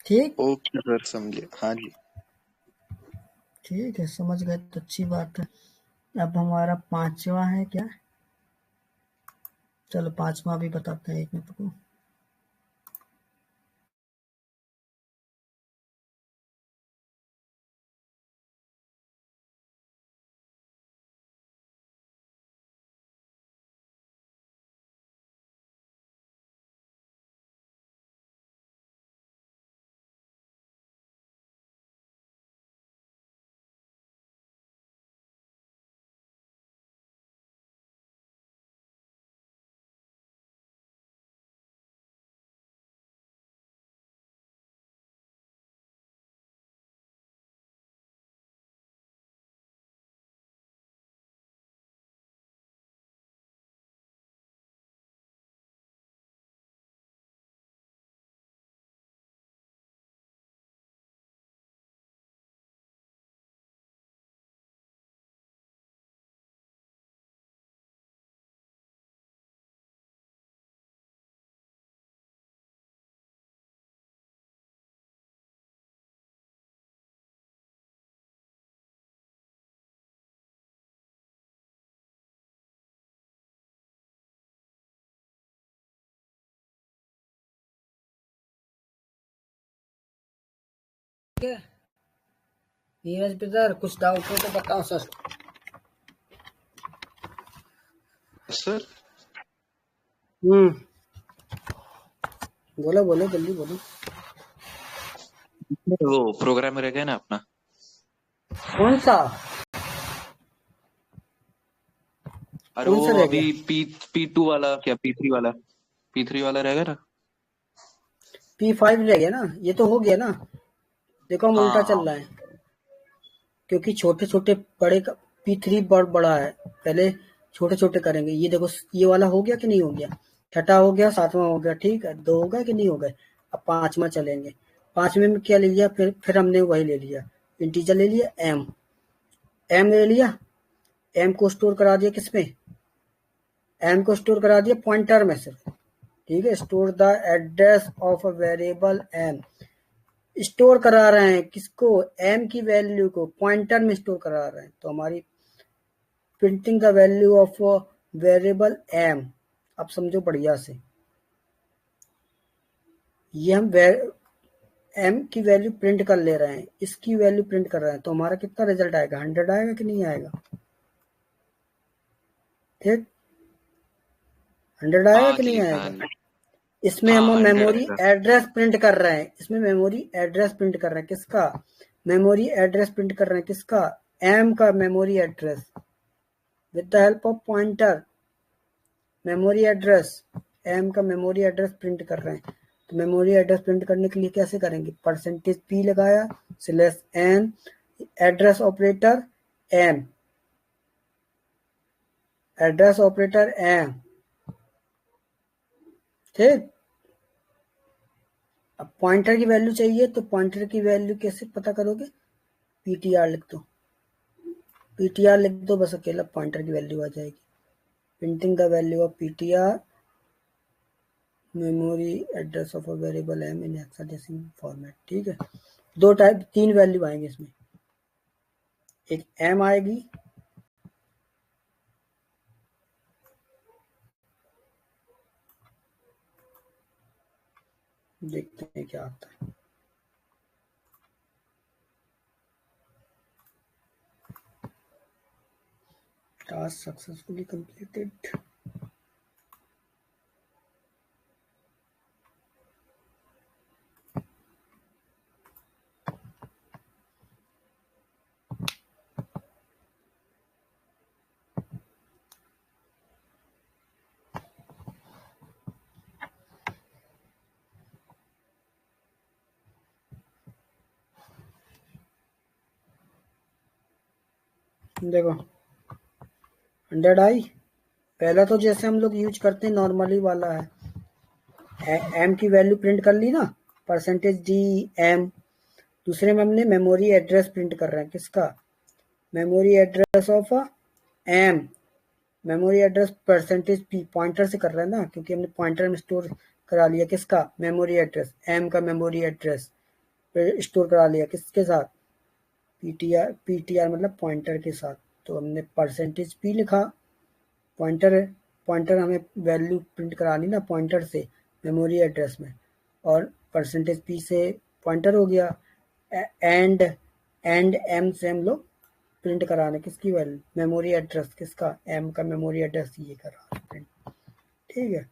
ठीक ओके सर, समझे। हाँ जी। ठीक है, समझ गए तो अच्छी बात है। अब हमारा पांचवा है क्या? चलो पांचवा भी बताते हैं, एक मिनट को। ठीक है, नीरज ब्रदर, कुछ डाउट हो तो बताओ सर। सर, हम्म, बोलो बोलो, जल्दी बोलो। वो प्रोग्राम रह गया ना अपना। कौन सा? अरे कौन वो सा रह अभी गया? P2 वाला, क्या P3 वाला रहेगा ना। P5 रह गया ना, ये तो हो गया ना। देखो हम उल्टा हाँ चल हाँ। रहा है, क्योंकि छोटे छोटे बड़े का P3 बहुत बड़ा है, पहले छोटे छोटे करेंगे। ये देखो, ये वाला हो गया कि नहीं हो गया? छठा हो गया, सातवां हो गया, ठीक है, दो हो गए कि नहीं हो गए? अब पांचवा चलेंगे। पांचवे में क्या ले लिया? फिर हमने वही ले लिया, इंटीजर ले लिया, एम ले लिया। एम को स्टोर करा दिया किसमें? एम को स्टोर करा दिया पॉइंटर में सिर्फ। ठीक है, store the address of a variable M. Store करा रहे हैं किसको? एम की वैल्यू को पॉइंटर में स्टोर करा रहे हैं, तो हमारी printing the value of variable M. अब समझो बढ़िया से, ये हम एम की वैल्यू प्रिंट कर ले रहे हैं, इसकी वैल्यू प्रिंट कर रहे हैं, तो हमारा कितना रिजल्ट आएगा? 100 आएगा कि नहीं आएगा? ठीक, 100 आएगा हाँ कि जी, नहीं हाँ आएगा? जी। इसमें हाँ, हम 100 मेमोरी आएगा। एड्रेस प्रिंट कर रहे हैं, इसमें मेमोरी एड्रेस प्रिंट कर रहे हैं, किसका? मेमोरी एड्रेस प्रिंट कर रहे हैं, किसका, एम का memory address with the help of pointer. Memory address, M का मेमोरी एड्रेस प्रिंट कर रहे हैं। तो मेमोरी एड्रेस प्रिंट करने के लिए कैसे करेंगे, परसेंटेज पी लगाया slash N, address operator M, address operator M, ठीक। अब पॉइंटर की वैल्यू चाहिए, तो पॉइंटर की वैल्यू कैसे पता करोगे, पीटीआर लिख दो, पीटीआर लिख दो, बस अकेला पॉइंटर की वैल्यू आ जाएगी। Printing the value of PTR memory address of a variable M in hexadecimal format, ठीक है। दो टाइप, तीन वैल्यू आएंगे इसमें, एक एम आएगी, देखते हैं क्या आता है। Task successfully completed. देखो 100 आई, पहला तो जैसे हम लोग यूज करते हैं नॉर्मली वाला है, एम की वैल्यू प्रिंट कर ली ना, परसेंटेज डी एम। दूसरे में हमने मेमोरी एड्रेस प्रिंट कर रहे हैं, किसका, memory address of M, memory address percentage P, pointer से कर रहे हैं ना, क्योंकि हमने पॉइंटर में स्टोर करा लिया, किसका, मेमोरी एड्रेस एम का मेमोरी एड्रेस स्टोर करा लिया, किसके साथ, पीटीआर, पीटीआर मतलब पॉइंटर के साथ। तो हमने परसेंटेज पी लिखा, पॉइंटर है, पॉइंटर हमें वैल्यू प्रिंट करानी ना पॉइंटर से मेमोरी एड्रेस में, और परसेंटेज पी से पॉइंटर हो गया, एंड एम से हम लोग प्रिंट कराने, किसकी वैल्यू, मेमोरी एड्रेस, किसका, एम का मेमोरी एड्रेस ये करा प्रिंट, ठीक है।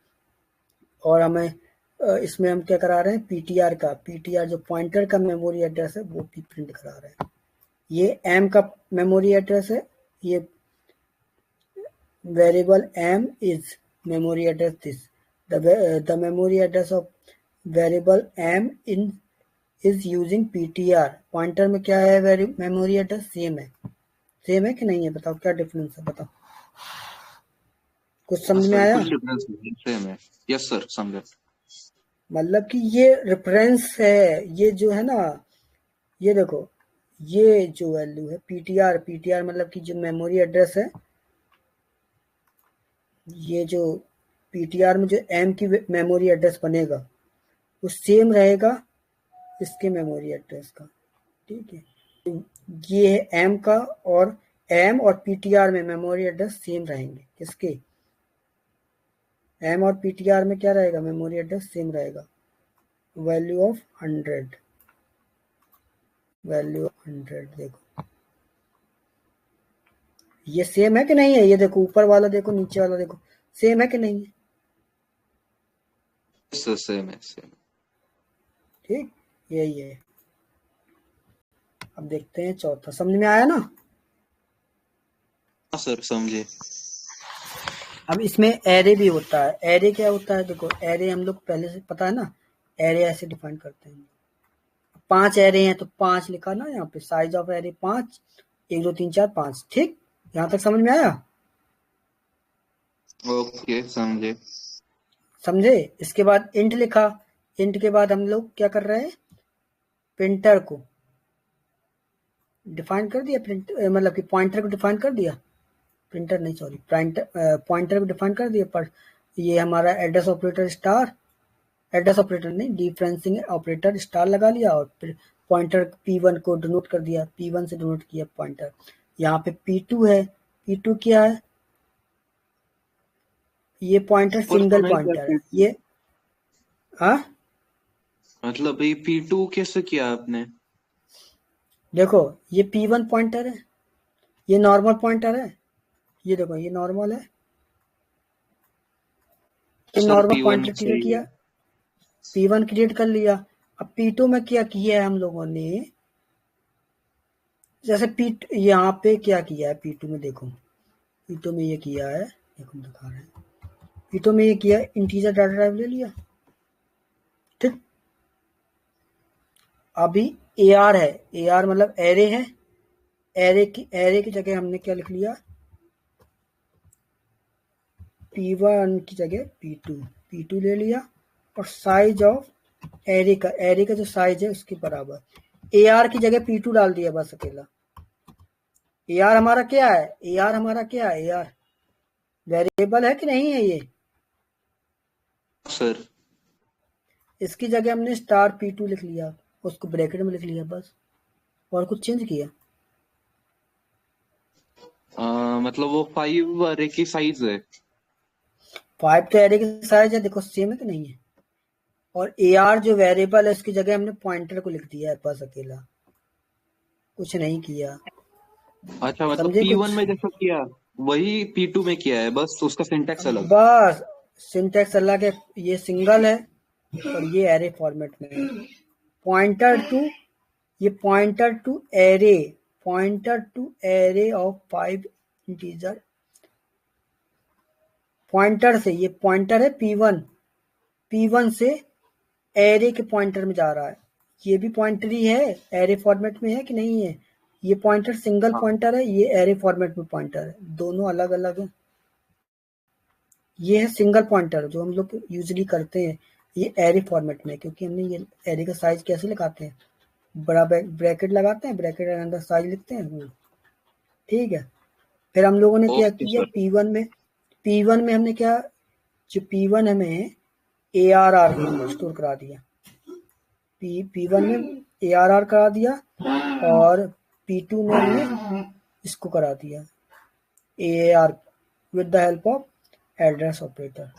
और हमें इसमें हम क्या करा रहे हैं, पीटीआर का, पीटीआर जो पॉइंटर का मेमोरी एड्रेस है वो भी प्रिंट करा रहे हैं। ये एम का मेमोरी एड्रेस है, ये variable m is memory address this, the memory address of variable m in is using ptr। Pointer में क्या है, मेमोरी एड्रेस सेम है, सेम है कि नहीं है, बताओ क्या डिफरेंस है, बताओ, कुछ समझ में आया, सेम है, यस सर समझा। मतलब कि ये रेफरेंस है, ये जो है ना, ये देखो, ये जो वैल्यू है पीटीआर, पीटीआर मतलब कि जो मेमोरी एड्रेस है, ये जो पीटीआर में जो एम की मेमोरी एड्रेस बनेगा वो सेम रहेगा इसके मेमोरी एड्रेस का, ठीक है। ये है एम का, और एम और पीटीआर में मेमोरी एड्रेस सेम रहेंगे, किसके, एम और पीटीआर में क्या रहेगा, मेमोरी एड्रेस सेम रहेगा। वैल्यू ऑफ 100, वैल्यू ऑफ 100, देखो ये सेम है कि नहीं है, ये देखो ऊपर वाला देखो, नीचे वाला देखो, सेम है कि नहीं है, सेम है, सेम, ठीक, यही है। अब देखते हैं चौथा, समझ में आया ना, हाँ सर समझे। अब इसमें एरे भी होता है, एरे क्या होता है, देखो एरे हम लोग पहले से पता है ना, एरे ऐसे डिफाइन करते हैं, 5 एरे हैं तो 5 लिखा ना यहाँ पे, साइज ऑफ एरे 5, 1 2 3 4 5, ठीक, यहाँ तक समझ में आया, ओके समझे। समझे। इसके बाद इंट लिखा, इंट के बाद हम लोग क्या कर रहे हैं, प्रिंटर को डिफाइन कर दिया, प्रिंट मतलब कि पॉइंटर को डिफाइन कर दिया, प्रिंटर नहीं सॉरी, पॉइंटर को डिफाइन कर दिया, पर ये हमारा address operator star, address operator नहीं, डिफरेंसिंग ऑपरेटर स्टार लगा लिया, और फिर पॉइंटर P1 को डिनोट कर दिया, P1 से डिनोट किया पॉइंटर। यहाँ पे P2 है, P2 क्या है, ये पॉइंटर सिंगल पॉइंटर है ये, हाँ मतलब ये P2 कैसे किया आपने, देखो ये P1 पॉइंटर है, ये नॉर्मल पॉइंटर है, ये देखो ये नॉर्मल है, ये sir normal P1 pointer create किया, P1 क्रिएट कर लिया। अब P2 में क्या किया है हम लोगों ने, जैसे पी यहाँ पे क्या किया है P2 में, देखो P2 में ये किया है, देखो हम दिखा रहे हैं। P2 में ये किया है, इंटीजर डाटा टाइप ले लिया, ठीक। अभी AR है, AR मतलब एरे है, एरे की जगह हमने क्या लिख लिया, P1 की जगह P2 ले लिया, और साइज ऑफ एरे का जो साइज है उसके बराबर, AR की जगह P2 डाल दिया बस अकेला। AR हमारा क्या है, AR हमारा क्या है, AR वेरिएबल है कि नहीं है ये, सर इसकी जगह हमने स्टार P2 लिख लिया, उसको ब्रैकेट में लिख लिया बस, और कुछ चेंज किया। मतलब वो 5 अरे की साइज है। 5 तो एरे की साइज है, देखो सेम है कि नहीं है। और AR जो वेरिएबल है उसकी जगह हमने पॉइंटर को लिख दिया है बस अकेला, कुछ नहीं किया। अच्छा, मतलब समझे P1 कुछ, में जैसा किया वही P2 में किया है, बस उसका सिंटैक्स अलग। बस सिंटैक्स अलग है, ये सिंगल है और ये एरे फॉर्मेट में है। पॉइंटर टू, ये pointer to array of 5 integer, pointer से, ये पॉइंटर है P1 से एरे के पॉइंटर में जा रहा है, ये भी पॉइंटर ही है, एरे फॉर्मेट में है कि नहीं है। ये पॉइंटर सिंगल हाँ। पॉइंटर है, ये एरे फॉर्मेट में पॉइंटर है, दोनों अलग अलग है। ये है सिंगल पॉइंटर जो हम लोग यूजली करते हैं, ये एरे फॉर्मेट में, क्योंकि हमने ये एरे का साइज कैसे लगाते हैं, बड़ा ब्रैकेट लगाते हैं, ब्रैकेट के अंदर साइज लिखते हैं वो, ठीक है। फिर हम लोगों ने क्या ओके किया, सर। P1 में हमने क्या, जो P1 हमें ARR स्टोर करा दिया, P1 में ARR करा दिया, और P2 में हमने इसको करा दिया AAR with the help of address operator.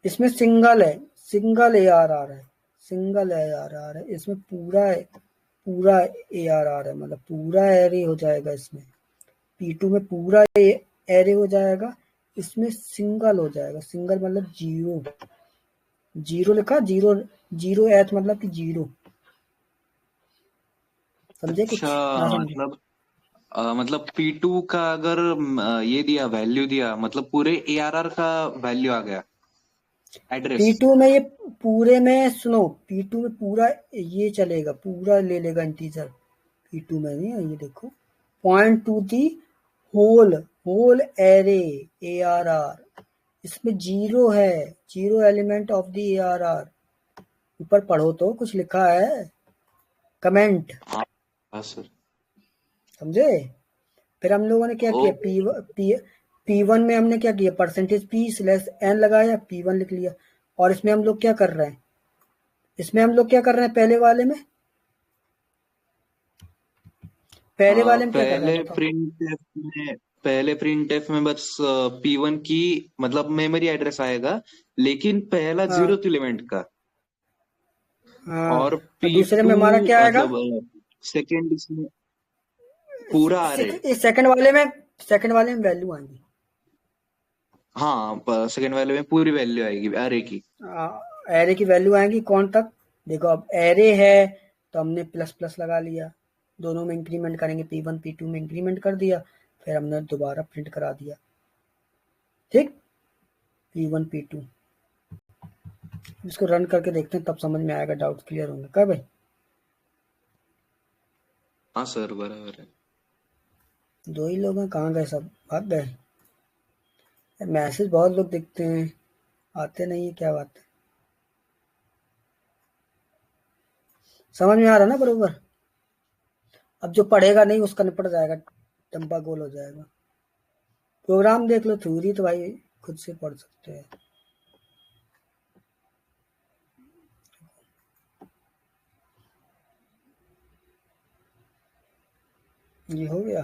इसमें सिंगल ARR है, सिंगल ARR है, इसमें पूरा ARR है, मतलब पूरा एरे हो जाएगा इसमें। P2 में पूरा एरे हो जाएगा, इसमें सिंगल हो जाएगा, सिंगल मतलब जीरो, जीरो लिखा, जीरो जीरो एच मतलब कि जीरो। समझे अच्छा, कुछ ना समझे, मतलब P2 का अगर ये दिया वैल्यू दिया, मतलब पूरे ARR का वैल्यू आ गया, एड्रेस। P2 में ये पूरे में सुनो, P2 में पूरा ये चलेगा, पूरा ले लेगा इंटीजर, P2 में नहीं है, ये देखो, point to the whole array ARR, इसमें जीरो है, zero element of the ARR। ऊपर पढ़ो तो कुछ लिखा है, कमेंट, हाँ। हाँ सर। समझे। फिर हम लोगों ने क्या ओ। किया, P1 में हमने क्या किया, %P/n लगाया, P1 लिख लिया। और इसमें हम लोग क्या कर रहे हैं, पहले वाले में क्या कर रहे हैं बताओ। पहले प्रिंट एफ में बस P1 की मतलब मेमोरी एड्रेस आएगा, लेकिन पहला हाँ 0th एलिमेंट का। हाँ, और और दूसरे P2 में हमारा क्या आएगा, मतलब सेकेंड इसमें पूरा आ रहे। सेकंड वाले में वैल्यू आएंगी, हाँ, सेकेंड वाले में पूरी वैल्यू आएगी अरे की। एरे की वैल्यू आएंगी कौन तक, देखो अब एरे है तो हमने प्लस प्लस लगा लिया, दोनों में इंक्रीमेंट करेंगे, P1 P2 में इंक्रीमेंट कर दिया, फिर हमने दोबारा प्रिंट करा दिया, ठीक, P1 P2। इसको रन करके देखते हैं, तब समझ में आएगा, डाउट क्लियर होंगे, क्या भाई। हाँ सर, बराबर है। दो ही लोग हैं, कहाँ गए सब, भाग गए। मैसेज बहुत लोग दिखते हैं, आते नहीं है, क्या बात है। समझ में आ रहा ना बरोबर। अब जो पढ़ेगा नहीं उसका निपट जाएगा, टंपा गोल हो जाएगा। प्रोग्राम देख लो, थ्योरी तो भाई खुद से पढ़ सकते हैं। ये हो गया,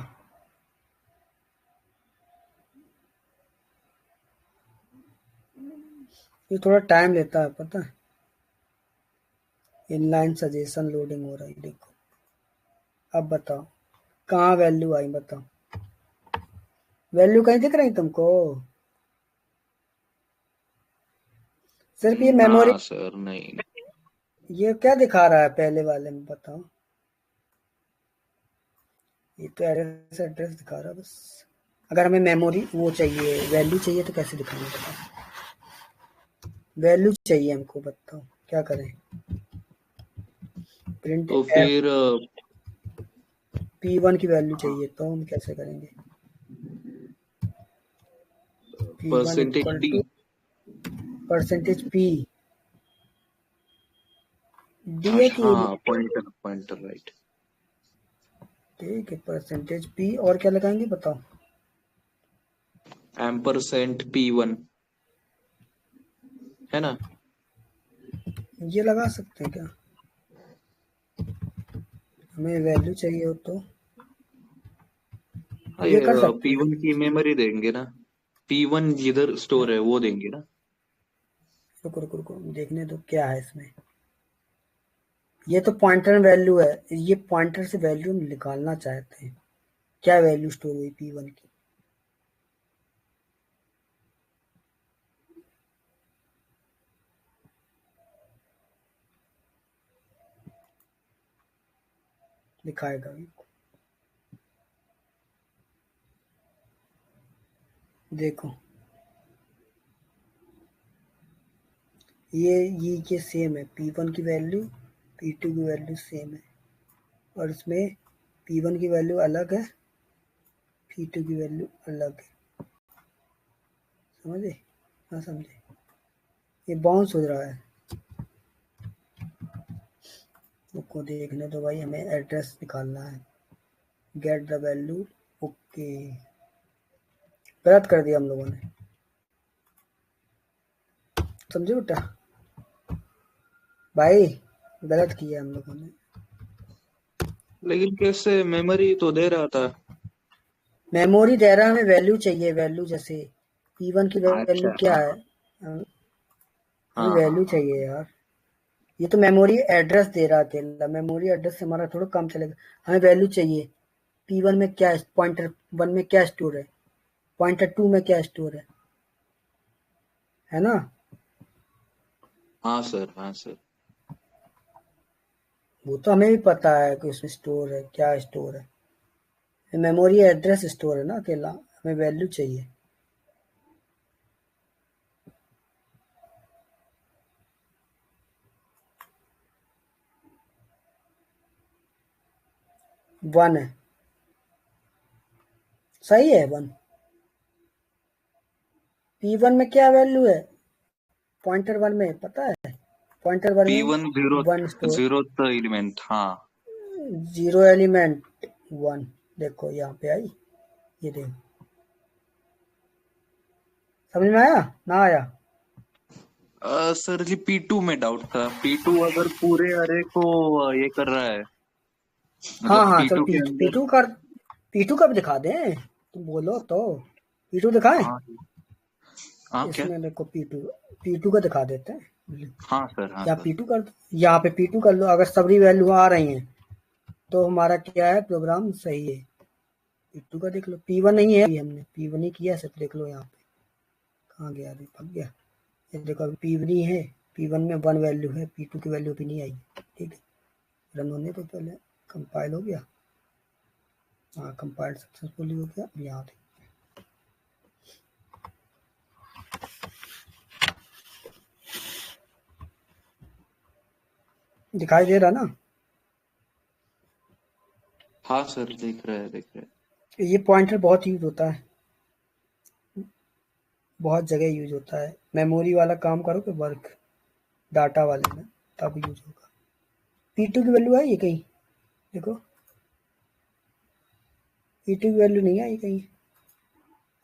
ये थोड़ा टाइम लेता है पता है। इनलाइन सजेशन लोडिंग हो रहा है, देखो। अब बताओ कहाँ वैल्यू आई, बताओ, वैल्यू कहीं दिख रही तुमको, सिर्फ ये ना मेमोरी, सर, नहीं। ये क्या दिखा रहा है पहले वाले में बताओ। ये तो एड्रेस दिखा रहा बस। अगर हमें मेमोरी वो चाहिए, वैल्यू चाहिए तो कैसे दिखाएंगे बताओ? वैल्यू चाहिए हमको, बताओ क्या करें? प्रिंट तो फिर P1 की वैल्यू चाहिए तो हम कैसे करेंगे? P1 percentage equal D. Two percentage P। D है कि हाँ, पॉइंटर पॉइंटर राइट। ठीक है, परसेंटेज P और क्या लगाएंगे बताओ? एम्परसेंट P1 है ना? ये लगा सकते हैं क्या? हमें वैल्यू चाहिए हो तो हाँ, ये ये कर सकते हैं। P1 की मेमोरी देंगे ना। P1 जिधर स्टोर है वो देंगे ना। रुको रुको रुको, देखने दो क्या है इसमें। ये तो पॉइंटर वैल्यू है, ये पॉइंटर से वैल्यू हम निकालना चाहते हैं। क्या वैल्यू स्टोर हुई P1 की? दिखाएगा भी। देखो ये सेम है, P1 की वैल्यू P2 की वैल्यू सेम है, और इसमें P1 की वैल्यू अलग है, P2 की वैल्यू अलग है। समझे? हाँ समझे। ये बाउंस हो रहा है। उसको देखने दो भाई, हमें एड्रेस निकालना है। Get the value. ओके, गलत कर दिया हम लोगों ने, समझे बेटा? भाई गलत किया हम लोगों ने। लेकिन कैसे, मेमोरी तो दे रहा था। मेमोरी दे रहा है, हमें वैल्यू चाहिए, वैल्यू जैसे P1 की वैल्यू अच्छा, क्या हाँ है? हमें हाँ हाँ वैल्यू हाँ। चाहिए यार। ये तो मेमोरी एड्रेस दे रहा है अकेला, मेमोरी एड्रेस से हमारा थोड़ा काम चलेगा। हमें वैल्यू चाहिए P1 में क्या, पॉइंटर 1 में क्या स्टोर है, पॉइंटर 2 में क्या स्टोर है ना? हाँ सर, हाँ सर। वो तो हमें भी पता है कि उसमें स्टोर है, क्या स्टोर है। मेमोरी एड्रेस स्टोर है ना अकेला, हमें वैल्यू चाहिए। वन है, सही है वन। P1 में क्या वैल्यू है पॉइंटर 1 में, पता है? पॉइंटर 1 में P1 zero, one store, zero element, हाँ। Zero element one. देखो यहाँ पे आई, ये देखो, समझ में आया ना आया? सर जी, P2 में डाउट था। P2 अगर पूरे अरे को ये कर रहा है, हाँ मतलब हाँ चल, P2 पी के अंदर। P2 का, P2 का भी दिखा दें, तुम बोलो तो। P2 दिखाएं? हाँ हाँ, क्या? इसमें देखो P2 का दिखा देते हैं। हाँ सर, हाँ या सर। P2 कर, यहाँ पे P2 कर लो, अगर सभी वैल्यू आ रही हैं तो हमारा क्या है, प्रोग्राम सही है। P2 का देख लो, P1 नहीं है, हमने P1 ही किया, सिर्फ देख लो यहाँ पे। कहाँ गया, अभी भाग गया। ये देखो अभी P1 ही है, P1 में 1 वैल्यू है, P2 की वैल्यू भी नहीं आई। ठीक है, रन होने तो पहले कंपाइल हो गया। हाँ कंपाइल सक्सेसफुली हो गया। अब यहाँ दिखाई दे रहा ना? हाँ सर, देख रहे हैं, देख रहे हैं। ये पॉइंटर बहुत यूज होता है, बहुत जगह यूज होता है। मेमोरी वाला काम करो कि वर्क डाटा वाले में, तब यूज होगा। P2 की वैल्यू आई है कहीं? देखो P2 की वैल्यू नहीं आई कहीं,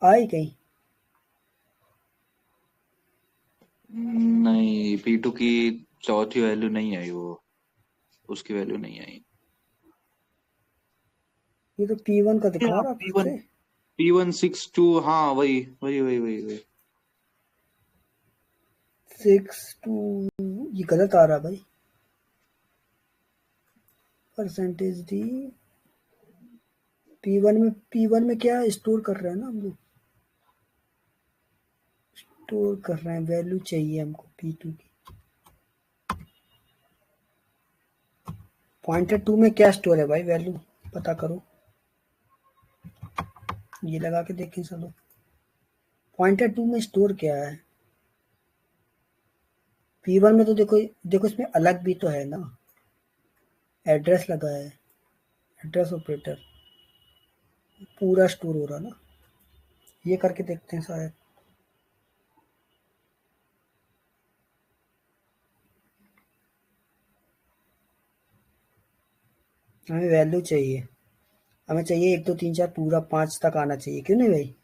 आई कहीं? नहीं, P2 की चौथी वैल्यू नहीं आई, वो उसकी वैल्यू नहीं आई। ये तो P1 का दिखा या रहा फिर P1, से। P162, हाँ वही वही वही वही वही। 6 2, ये गलत आ रहा भाई। परसेंटेज डी P1 में क्या स्टोर कर रहे हैं ना हम लोग, स्टोर कर रहे हैं, वैल्यू चाहिए हमको P2 की। पॉइंटर 2 में क्या स्टोर है भाई, वैल्यू पता करो। ये लगा के देखें चलो। पॉइंटर 2 में स्टोर क्या है? P1 में तो देखो देखो इसमें अलग भी तो है ना, एड्रेस लगा है, एड्रेस ऑपरेटर पूरा स्टोर हो रहा ना। ये करके देखते हैं शायद। हमें वैल्यू चाहिए, हमें चाहिए 1 2 3 4 पूरा 5 तक आना चाहिए, क्यों नहीं भाई?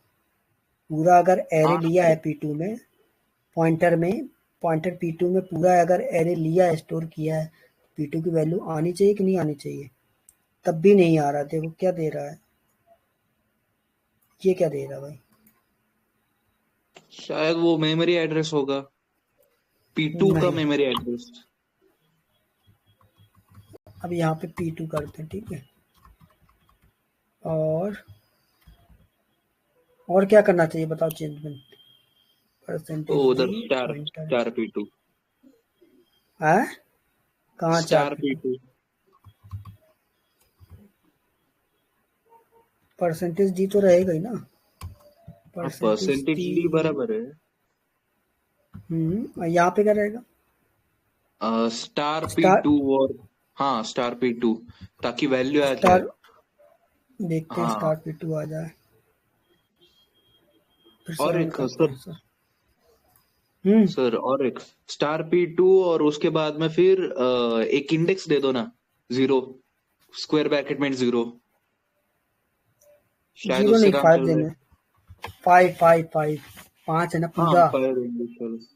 पूरा अगर एरे हाँ लिया है P2 में, पॉइंटर में, पॉइंटर P2 में पूरा अगर एरे लिया है, स्टोर किया है, P2 की वैल्यू आनी चाहिए कि नहीं आनी चाहिए? तब भी नहीं आ रहा। देखो क्या दे रहा है, ये क्या दे रहा है भाई? शायद वो मेमोरी एड्रेस होगा, P2 का नहीं। Memory address. अब यहाँ पे P2 करते हैं, ठीक है। और क्या करना चाहिए बताओ? चेंजमेंट तो परसेंटेज डी उधर स्टार पॉइंटर स्टार P2, है कहाँ? चार star P2 P2। Percentage D तो रहेगा ही ना। हाँ, परसेंटेज परसेंटेज डी। डी बराबर है। और यहाँ पे क्या रहेगा? Star star. P2 और हाँ स्टार P2, ताकि वैल्यू आ जाए। स्टार देखते हैं, हाँ। स्टार P2 आ जाए, फिर से और रन एक करते हैं सर सर। हम्म सर और एक स्टार P2 और उसके बाद में फिर एक इंडेक्स दे दो ना, 0, स्क्वायर ब्रैकेट में 0, शायद जीरो उससे नहीं, काम 5 चल जाए। देने। 5 5 है ना हाँ पूरा? Fire index.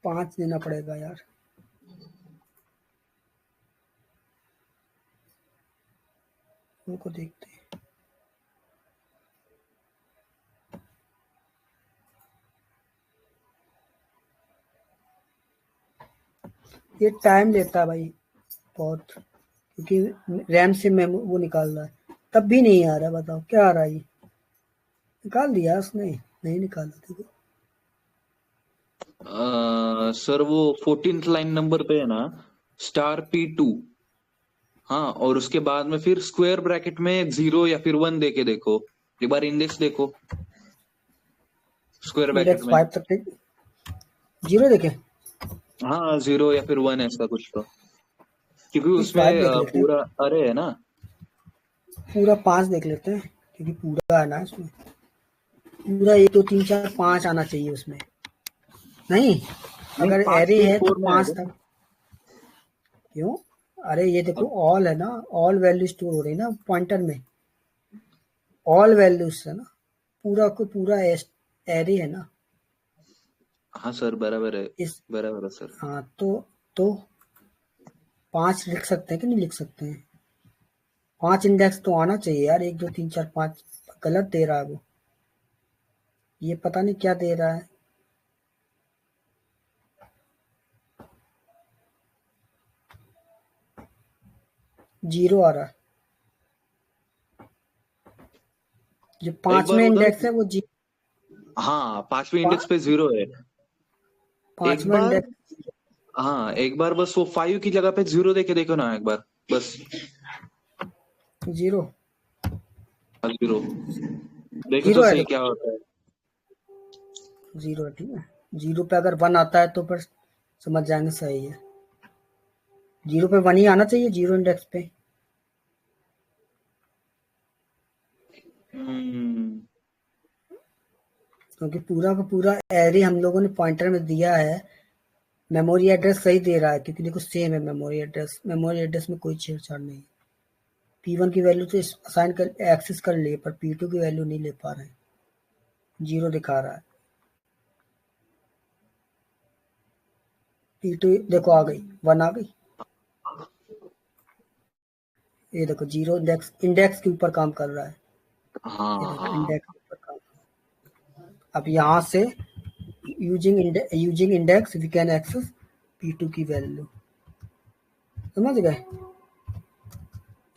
5 देना पड़ेगा यार। उनको देखते हैं। ये टाइम लेता है भाई बहुत, क्योंकि रैम से मेमो वो निकाल रहा है, तब भी नहीं आ रहा। बताओ क्या आ रहा है? ये निकाल दिया उसने? नहीं निकाला, देखो। सर वो 14th लाइन नंबर पे है ना, स्टार P2। हाँ, और उसके बाद में फिर स्क्वायर ब्रैकेट में 0 या फिर 1 देके देखो, एक बार इंडेक्स देखो स्क्वायर ब्रैकेट इंडेक्स में। 5 तक थे, जीरो देखे। हाँ 0 या फिर 1 ऐसा कुछ तो, क्योंकि एक उसमें 5 देख लेते हैं, पूरा अरे है ना। पूरा 5 देख लेते हैं, क्योंकि पूरा है ना इसमें। पूरा 1 2 3 4 5 आना चाहिए उसमें। नहीं, नहीं, अगर 5 एरे फिर है तो 4 में 5 आएगा। तक। क्यों? अरे ये देखो, अब ऑल है ना, ऑल वैल्यू स्टोर हो रही है ना पॉइंटर में, ऑल वैल्यूज है ना, पूरा को पूरा एरे है ना हाँ सर बराबर है, इस। बराबर है सर। हाँ तो 5 लिख सकते हैं कि नहीं लिख सकते हैं? 5 इंडेक्स तो आना चाहिए यार, 1 2 3 4 5। गलत दे रहा है वो, ये पता नहीं क्या दे रहा है। जीरो आ रहा है। जो एक बार 5वें उधर, इंडेक्स है वो जी। हाँ 5वें इंडेक्स पा, पे 0 है। एक 5वां बार, इंडेक्स हाँ एक बार बस वो 5 की जगह पे 0 देके देखो ना एक बार बस। जीरो। 0 देखो तो जीरो है, सही क्या देखो होता है। जीरो है, ठीक है। जीरो पे अगर 1 आता है तो फिर समझ जाएंगे सही है। जीरो पे 1 ही आना चाहिए, जीरो इंडेक्स पे। हम्म। क्योंकि पूरा का पूरा एरे हम लोगों ने पॉइंटर में दिया है। मेमोरी एड्रेस सही दे रहा है, क्योंकि देखो सेम है मेमोरी एड्रेस, मेमोरी एड्रेस में कोई छेड़छाड़ नहीं है। P1 की वैल्यू तो असाइन कर एक्सेस कर लिए, पर P2 की वैल्यू नहीं ले पा रहे हैं, जीरो दिखा रहा है। P2 देखो आ गई, 1 आ गई। ये देखो जीरो इंडेक्स, इंडेक्स के ऊपर काम कर रहा है। ये हाँ देखो हाँ। इंडेक्स के ऊपर काम। अब यहाँ से using index we can access P2 की वैल्यू। समझ गए?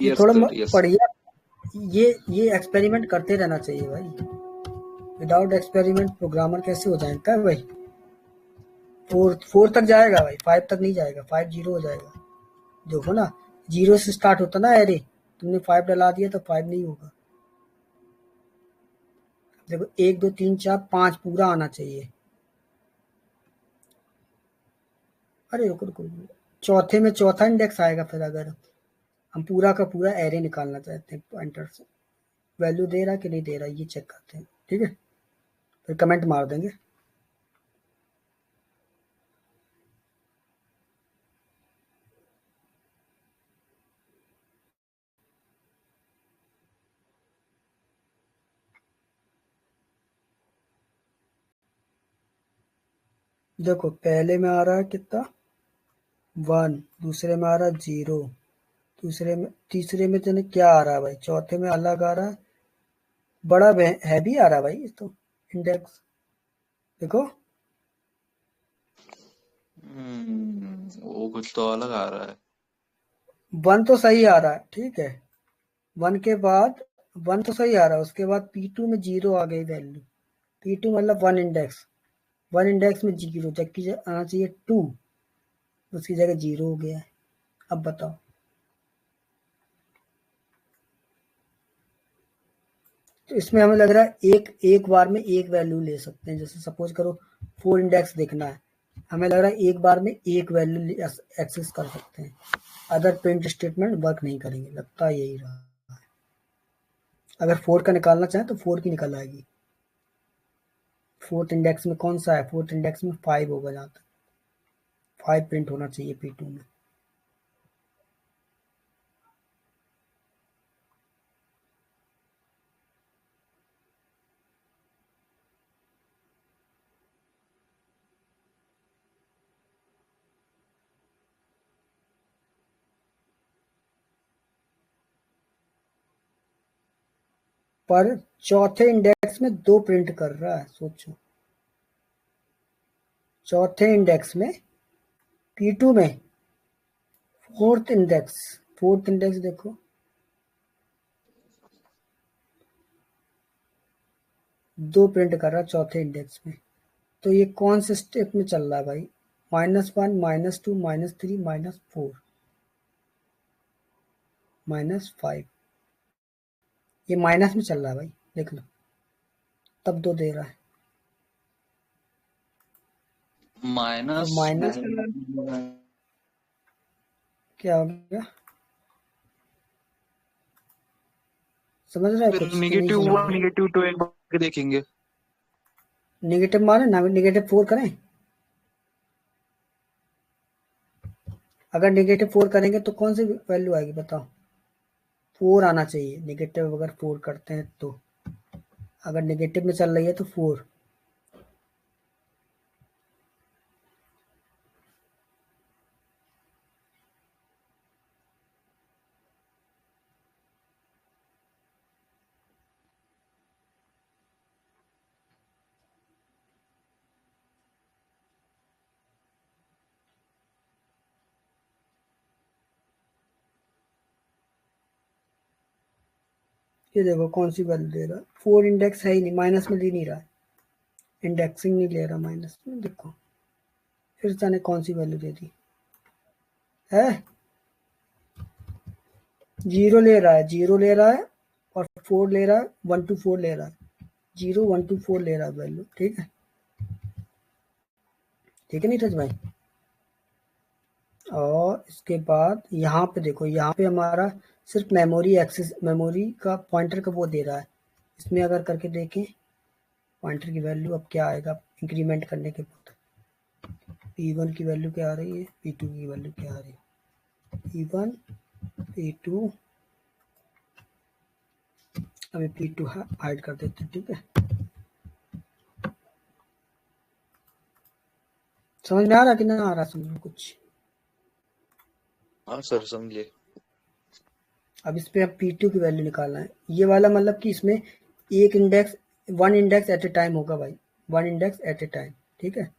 ये यस थोड़ा सर यस। बढ़िया। ये एक्सपेरिमेंट करते रहना चाहिए भाई। विदाउट एक्सपेरिमेंट प्रोग्रामर कैसे हो जाएगा भाई? 4 तक जाएगा भाई, 5 तक नहीं जाएगा, 5 जीरो हो जाएगा। देखो ना, जीरो से स्टार्ट होता ना एरे, तुमने 5 डला दिया तो 5 नहीं होगा। देखो 1 2 3 4 5 पूरा आना चाहिए। अरे रुको रुको रुको। चौथे में चौथा इंडेक्स आएगा फिर अगर हम पूरा का पूरा एरे निकालना चाहते हैं पॉइंटर से। वैल्यू दे रहा है कि नहीं दे रहा ये चेक करते हैं, ठीक है, फिर कमेंट मार देंगे। देखो पहले में आ रहा है कितना 1, दूसरे में आ रहा है 0, तीसरे में तो क्या आ रहा है भाई, चौथे में अलग आ रहा है, बड़ा हैवी आ रहा है भाई ये तो इंडेक्स। देखो वो कुछ तो अलग आ रहा है। 1 तो सही आ रहा है, ठीक है, 1 के बाद 1 तो सही आ रहा है, उसके बाद P2 में 0 आ गई वैल्यू। P2 मतलब 1 इंडेक्स, 1 इंडेक्स में 0 जबकि आना चाहिए 2, उसकी जगह 0 हो गया है। अब बताओ तो इसमें हमें लग रहा है एक बार में एक वैल्यू ले सकते हैं। जैसे सपोज करो 4 इंडेक्स देखना है, हमें लग रहा है एक बार में एक वैल्यू एक्सेस कर सकते हैं, अदर प्रिंट स्टेटमेंट वर्क नहीं करेंगे, लगता है यही रहा। अगर 4 का निकालना चाहें तो 4 की निकल आएगी। फोर्थ इंडेक्स में कौन सा है, फोर्थ इंडेक्स में 5 होगा, जहाँ तक 5 प्रिंट होना चाहिए P2 में। पर चौथे इंडेक्स में 2 प्रिंट कर रहा है, सोचो चौथे इंडेक्स में P2 में फोर्थ इंडेक्स देखो, दो प्रिंट कर रहा है चौथे इंडेक्स में। तो ये कौन से स्टेप में चल रहा है भाई, -1 -2 -3 -4 -5, ये माइनस में चल रहा है भाई, देख लो, तब 2 दे रहा है। तो माइनस माइनस क्या हो गया, समझ रहा है फिर कुछ कि नहीं नेगेटिव समझ 1 रहा? नेगेटिव 2 एक बार देखेंगे। नेगेटिव माने ना, -4 करें, अगर -4 करेंगे तो कौन सी वैल्यू आएगी बताओ, 4 आना चाहिए, नेगेटिव अगर 4 करते हैं तो, अगर नेगेटिव में चल रही है तो 4। ये देखो कौन सी वैल्यू दे रहा है, 4 इंडेक्स है ही नहीं, माइनस में दे नहीं रहा है, इंडेक्सिंग नहीं ले रहा माइनस में। देखो फिर जाने कौन सी वैल्यू दे दी है, 0 ले रहा है, 0 ले रहा है और 4 ले रहा है, 1 2 4 ले रहा है, 0 1 2 4 ले रहा है वैल्यू, ठीक है, ठीक है नीरज भाई। और इसके बाद यहाँ पे देखो, यहाँ पे हमारा सिर्फ मेमोरी एक्सेस, मेमोरी का पॉइंटर का वो दे रहा है। इसमें अगर करके देखें पॉइंटर की वैल्यू अब क्या आएगा इंक्रीमेंट करने के बाद, P1 की वैल्यू क्या आ रही है, P2 की वैल्यू क्या आ रही है, P1 P2, अभी P2 हाइड कर देते हैं, ठीक है, समझ में आ रहा कि नहीं आ रहा, समझ में कुछ? हाँ सर समझिए। अब इस पे अब P2 की वैल्यू निकालना है, ये वाला मतलब कि इसमें एक index 1 index at a time होगा भाई, 1 इंडेक्स एट ए टाइम, ठीक है,